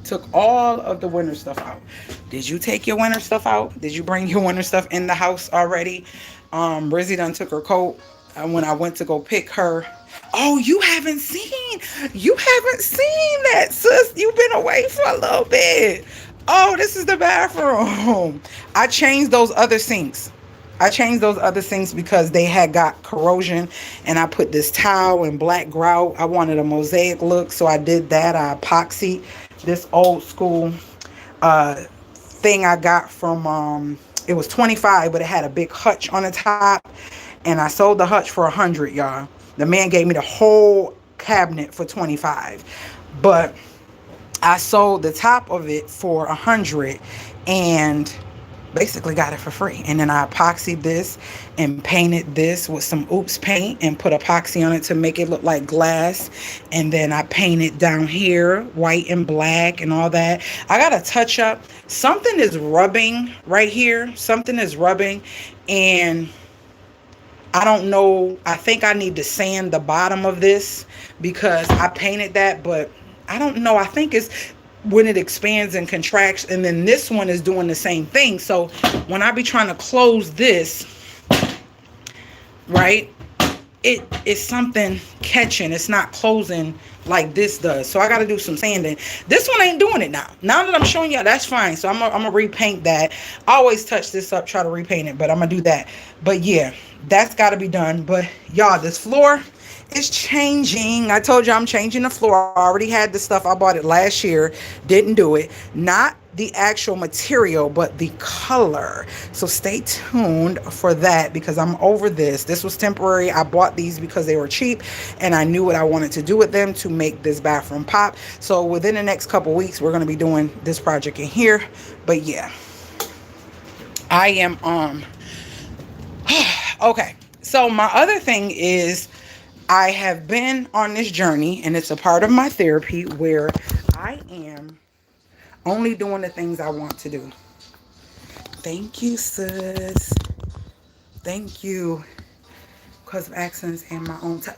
Took all of the winter stuff out. Did you take your winter stuff out? Did you bring your winter stuff in the house already? Rizzy done took her coat when I went to go pick her. Oh, you haven't seen that, sis. You've been away for a little bit. Oh, this is the bathroom. I changed those other sinks. Because they had got corrosion, and I put this tile and black grout. I wanted a mosaic look, so I did that. I epoxied this old school thing I got from it was 25, but it had a big hutch on the top, and I sold the hutch for 100, y'all. The man gave me the whole cabinet for 25, but I sold the top of it for 100 and basically got it for free. And then I epoxied this and painted this with some oops paint and put epoxy on it to make it look like glass. And then I painted down here white and black and all that. I got to touch up. Something is rubbing right here. Something is rubbing, and I don't know. I think I need to sand the bottom of this because I painted that, but I don't know. I think it's when it expands and contracts, and then this one is doing the same thing. So when I be trying to close this, right, it's something catching. It's not closing like this does. So I got to do some sanding. This one ain't doing it now. Now that I'm showing y'all, that's fine. So I'm gonna repaint that. I always touch this up, try to repaint it, but I'm gonna do that. But yeah, that's got to be done. But y'all, this floor is changing. I told you I'm changing the floor. I already had the stuff. I bought it last year. Didn't do it. Not the actual material, but the color. So stay tuned for that because I'm over this. This was temporary. I bought these because they were cheap and I knew what I wanted to do with them to make this bathroom pop. So within the next couple weeks, we're going to be doing this project in here. But yeah, I am okay. So my other thing is I have been on this journey, and it's a part of my therapy where I am only doing the things I want to do. Thank you, sis. Thank you. Because of accidents and my own time.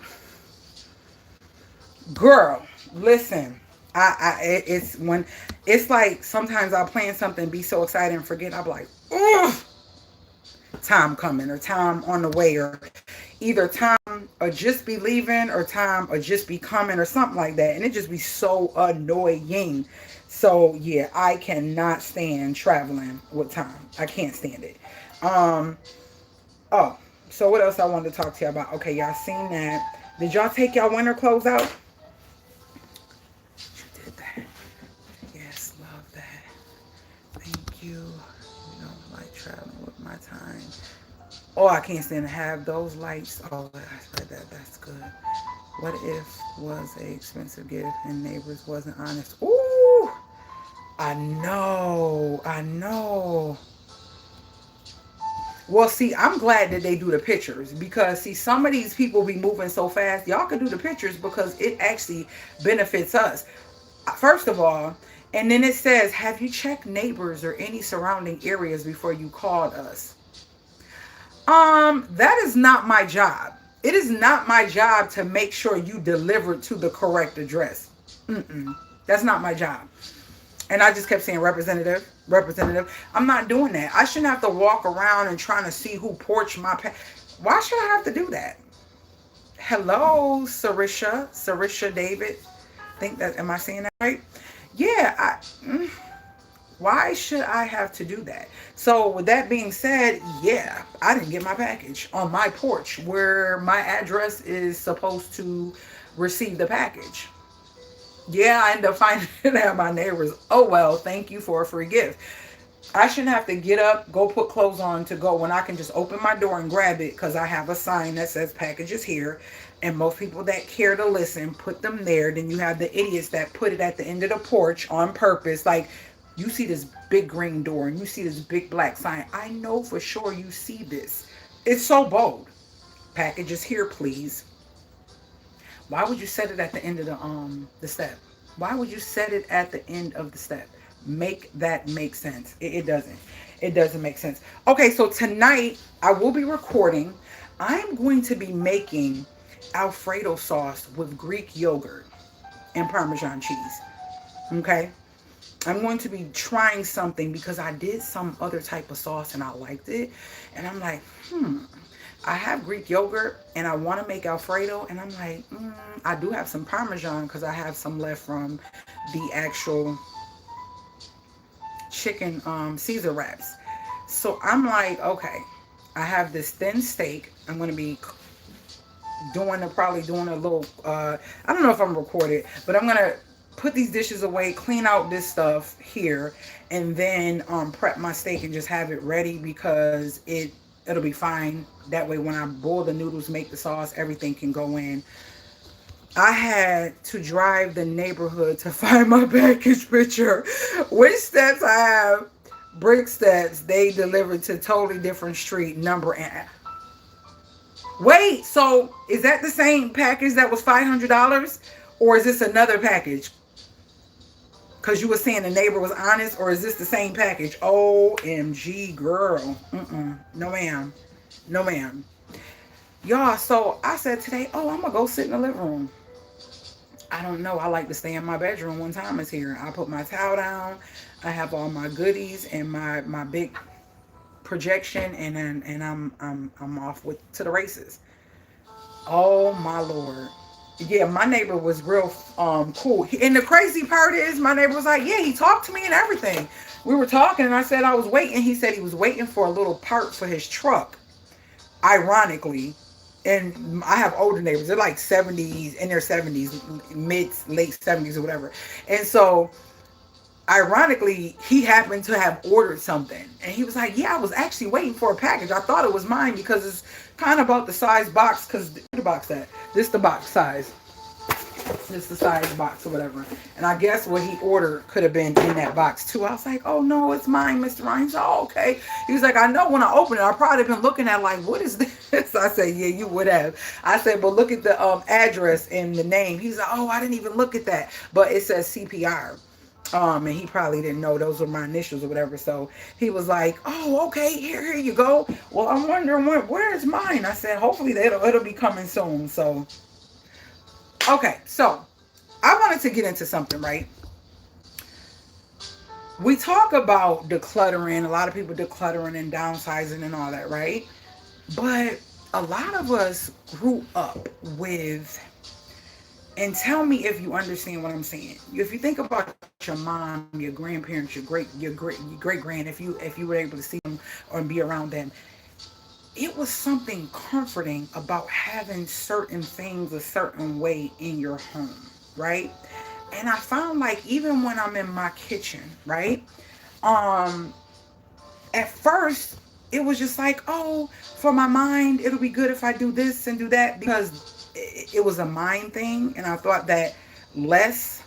Girl, listen. It's like sometimes I'll plan something, be so excited and forget. I'll be like, ugh, time coming or time on the way, or either time or just be leaving or time or just be coming or something like that, and it just be so annoying. So yeah, I cannot stand traveling with time. I can't stand it. Oh, so what else I wanted to talk to you about? Okay, y'all seen that. Did y'all take y'all winter clothes out? You did that. Yes, love that. Thank you. You don't like traveling with my time. Oh, I can't stand to have those lights. Oh, that's good. What if was a expensive gift and neighbors wasn't honest? Ooh, I know. Well, see, I'm glad that they do the pictures because, see, some of these people be moving so fast. Y'all can do the pictures because it actually benefits us. First of all, And then it says, have you checked neighbors or any surrounding areas before you called us? That is not my job. It is not my job to make sure you deliver to the correct address. Mm-mm. That's not my job. And I just kept saying representative, representative. I'm not doing that. I shouldn't have to walk around and trying to see who porched my Why should I have to do that? Hello, Sarisha David. Think that, am I saying that right? Yeah, why should I have to do that? So with that being said, yeah, I didn't get my package on my porch where my address is supposed to receive the package. Yeah, I ended up finding out my neighbors. Oh well, thank you for a free gift. I shouldn't have to get up, go put clothes on to go when I can just open my door and grab it because I have a sign that says packages here. And most people that care to listen put them there. Then you have the idiots that put it at the end of the porch on purpose. Like, you see this big green door and you see this big black sign. I know for sure you see this. It's so bold. Packages here, please. Why would you set it at the end of the step? Why would you set it at the end of the step? Make that make sense. It doesn't. It doesn't make sense. Okay, so tonight I will be recording. I'm going to be making Alfredo sauce with Greek yogurt and Parmesan cheese. Okay? I'm going to be trying something because I did some other type of sauce and I liked it. And I'm like, I have Greek yogurt and I want to make Alfredo. And I'm like, I do have some Parmesan because I have some left from the actual chicken Caesar wraps. So I'm like, okay, I have this thin steak. I'm going to be probably doing a little, I don't know if I'm recorded, but I'm going to put these dishes away, clean out this stuff here, and then prep my steak and just have it ready because it'll be fine. That way when I boil the noodles, make the sauce, everything can go in. I had to drive the neighborhood to find my package picture. Which steps I have, brick steps, they delivered to totally different street number. And wait, so is that the same package that was $500? Or is this another package? Because you were saying the neighbor was honest, or is this the same package? OMG, girl. No, ma'am. No, ma'am. Y'all, so I said today, I'm going to go sit in the living room. I don't know. I like to stay in my bedroom when time is here. I put my towel down. I have all my goodies and my big projection, and I'm off to the races. Oh my Lord. Yeah, my neighbor was real cool. And the crazy part is my neighbor was like, yeah, he talked to me and everything. We were talking and I said I was waiting. He said he was waiting for a little part for his truck. Ironically, and I have older neighbors. They're like 70s, in their 70s, late 70s or whatever. And so ironically, he happened to have ordered something. And he was like, yeah, I was actually waiting for a package. I thought it was mine because it's kind of about the size box. Because the box that. This the box size. This the size box or whatever. And I guess what he ordered could have been in that box too. I was like, oh no, it's mine, Mr. Ryan. He's like, oh, okay. He was like, I know when I opened it, I probably been looking at like, what is this? I said, yeah, you would have. I said, but look at the address and the name. He's like, oh, I didn't even look at that. But it says CPR. And he probably didn't know those were my initials or whatever. So he was like, oh, okay, here you go. Well, I'm wondering where's mine? I said, hopefully it'll be coming soon. So, okay. So I wanted to get into something, right? We talk about decluttering, a lot of people decluttering and downsizing and all that, right? But a lot of us grew up with, and tell me if you understand what I'm saying. If you think about your mom, your grandparents, your great grand, if you were able to see them or be around them, it was something comforting about having certain things a certain way in your home, right? And I found like even when I'm in my kitchen, right? At first it was just like, oh, for my mind, it'll be good if I do this and do that because it was a mind thing, and I thought that less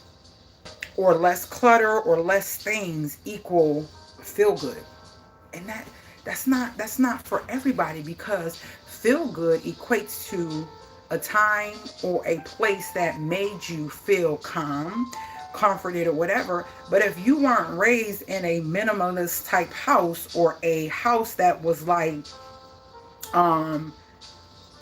clutter or less things equal feel good, and that's not for everybody because feel good equates to a time or a place that made you feel calm, comforted or whatever. But if you weren't raised in a minimalist type house, or a house that was like um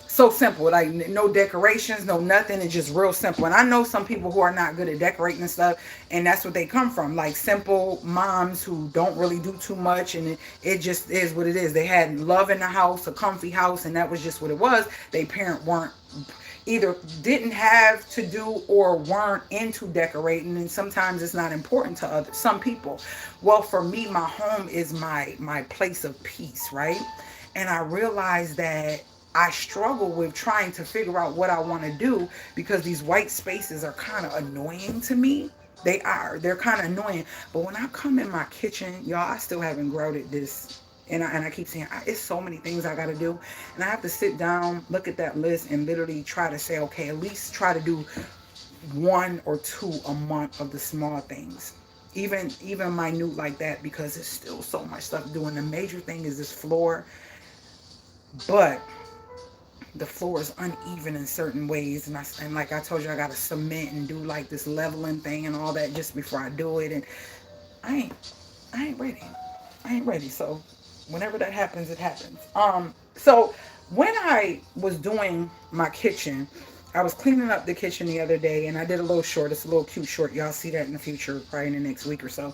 so simple, like no decorations, no nothing, it's just real simple. And I know some people who are not good at decorating and stuff, and that's what they come from, like simple moms who don't really do too much, and it just is what it is. They had love in the house, a comfy house, and that was just what it was. They parent weren't, either didn't have to do or weren't into decorating, and sometimes it's not important to other some people. Well, for me, my home is my place of peace, right? And I realized that I struggle with trying to figure out what I want to do, because these white spaces are kind of annoying to me. They're kind of annoying. But when I come in my kitchen, y'all, I still haven't grouted this. And I keep saying, it's so many things I got to do. And I have to sit down, look at that list, and literally try to say, okay, at least try to do 1 or 2 a month of the small things. Even minute like that, because there's still so much stuff to do. And the major thing is this floor. But the floor is uneven in certain ways, and like I told you, I gotta cement and do like this leveling thing and all that just before I do it. And I ain't ready. I ain't ready. So whenever that happens, it happens. So when I was doing my kitchen, I was cleaning up the kitchen the other day, and I did a little short. It's a little cute short. Y'all see that in the future, probably in the next week or so.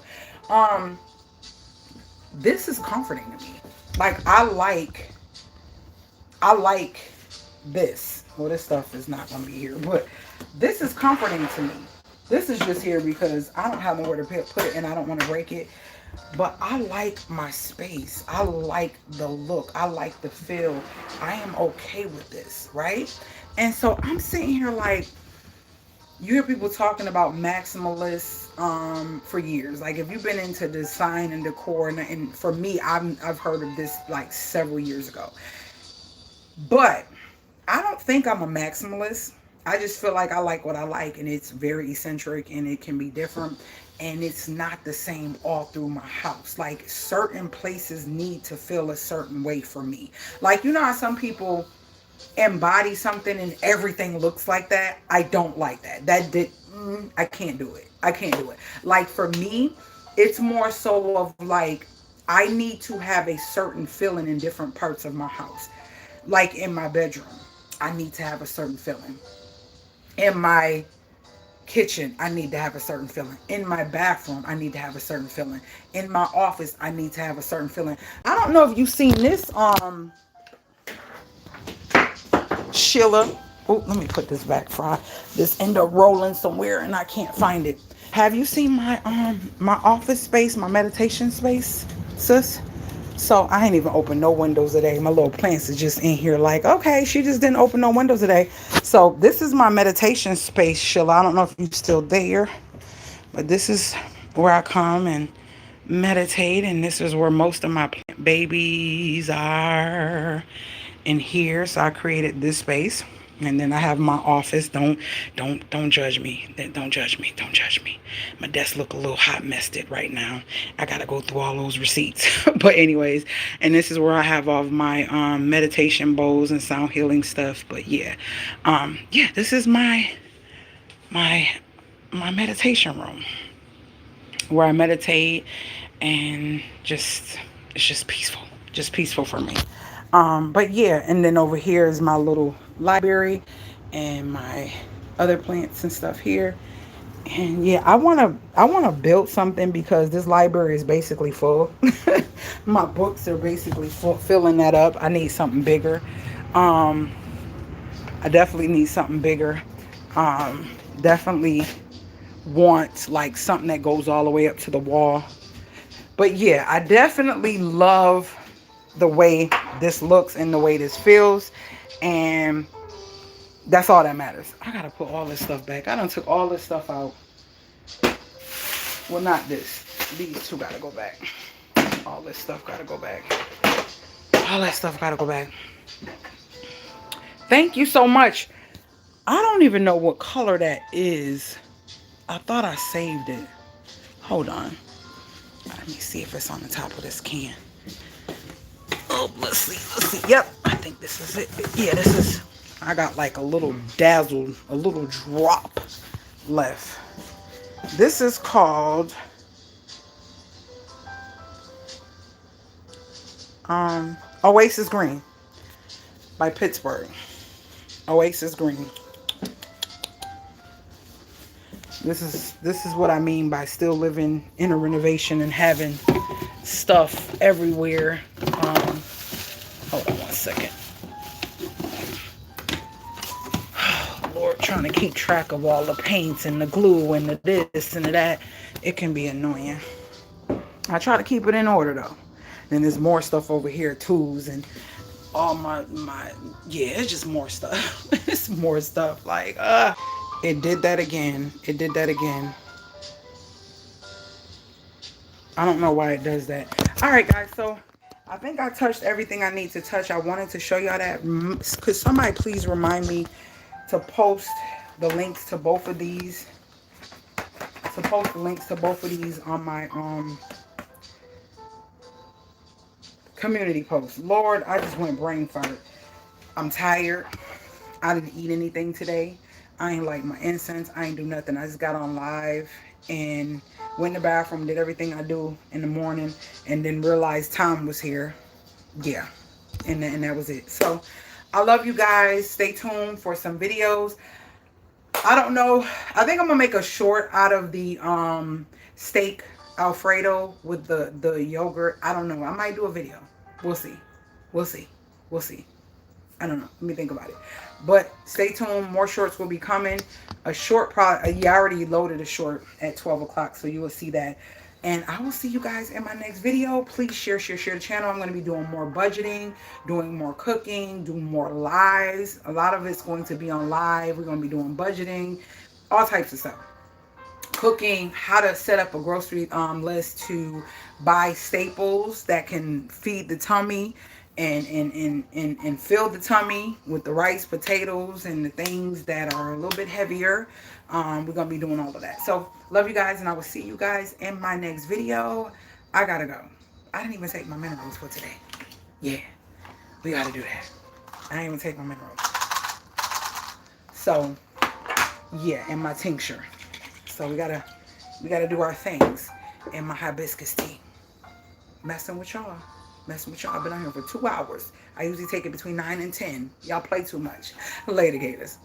This is comforting to me. Like I like this. Well, this stuff is not going to be here, but this is comforting to me. This is just here because I don't have nowhere to put it, and I don't want to break it. But I like my space. I like the look. I like the feel. I am okay with this, right? And so I'm sitting here like, you hear people talking about maximalists for years. Like, if you've been into design and decor, and for me, I've heard of this like several years ago. But I don't think I'm a maximalist. I just feel like I like what I like, and it's very eccentric, and it can be different, and it's not the same all through my house. Like, certain places need to feel a certain way for me. Like, you know how some people embody something and everything looks like that? I don't like that. I can't do it. I can't do it. Like, for me, it's more so of like, I need to have a certain feeling in different parts of my house. Like in my bedroom, I need to have a certain feeling. In my kitchen, I need to have a certain feeling. In my bathroom, I need to have a certain feeling. In my office, I need to have a certain feeling. I don't know if you've seen this, Sheila. Oh, let me put this back, Fry. This end up rolling somewhere and I can't find it. Have you seen my office space, my meditation space, sis? So I ain't even opened no windows today. My little plants are just in here like, okay, she just didn't open no windows today. So this is my meditation space, Sheila. I don't know if you're still there, but this is where I come and meditate, and this is where most of my plant babies are, in here. So I created this space. And then I have my office. Don't judge me. Don't judge me. Don't judge me. My desk look a little hot messed right now. I gotta go through all those receipts. But anyways, and this is where I have all of my meditation bowls and sound healing stuff. But yeah, this is my meditation room where I meditate, and it's just peaceful for me. But yeah, and then over here is my little library and my other plants and stuff here. And yeah, I wanna build something, because this library is basically full. My books are basically filling that up. I need something bigger. I definitely need something bigger. Definitely want like something that goes all the way up to the wall. But yeah, I definitely love the way this looks and the way this feels, and that's all that matters. I gotta put all this stuff back. I done took all this stuff out. Well, not this. These two gotta go back. All this stuff gotta go back. All that stuff gotta go back. Thank you so much. I don't even know what color that is. I thought I saved it. Hold on. Let me see if it's on the top of this can. Oh, let's see. Yep, I think this is it. Yeah, this is. I got like a little dazzle, a little drop left. This is called Oasis Green by Pittsburgh. Oasis Green. This is what I mean by still living in a renovation and having stuff everywhere. Hold on 1 second. Lord, trying to keep track of all the paints and the glue and the this and the that, it can be annoying. I try to keep it in order though. Then there's more stuff over here, tools and all my yeah, it's just more stuff. It's more stuff. Like it did that again. It did that again. I don't know why it does that. All right, guys. So I think I touched everything I need to touch. I wanted to show y'all that. Could somebody please remind me to post the links to both of these? To post the links to both of these on my community post. Lord, I just went brain fart. I'm tired. I didn't eat anything today. I ain't like my incense. I ain't do nothing. I just got on live and went in the bathroom, did everything I do in the morning, and then realized Tom was here. Yeah. And that was it. So I love you guys. Stay tuned for some videos. I don't know. I think I'm gonna make a short out of the steak Alfredo with the yogurt. I don't know. I might do a video. We'll see. We'll see. We'll see. I don't know. Let me think about it. But stay tuned. More shorts will be coming. A short you already loaded a short at 12 o'clock, so you will see that. And I will see you guys in my next video. Please share the channel. I'm going to be doing more budgeting, doing more cooking, doing more lives. A lot of it's going to be on live. We're going to be doing budgeting, all types of stuff. Cooking, how to set up a grocery list to buy staples that can feed the tummy and fill the tummy with the rice, potatoes, and the things that are a little bit heavier. We're going to be doing all of that. So, love you guys, and I will see you guys in my next video. I got to go. I didn't even take my minerals for today. Yeah, we got to do that. I didn't even take my minerals. So, yeah, and my tincture. So, we gotta do our things. And my hibiscus tea. Messing with y'all. I've been on here for 2 hours. I usually take it between 9 and 10. Y'all play too much. Later, gators.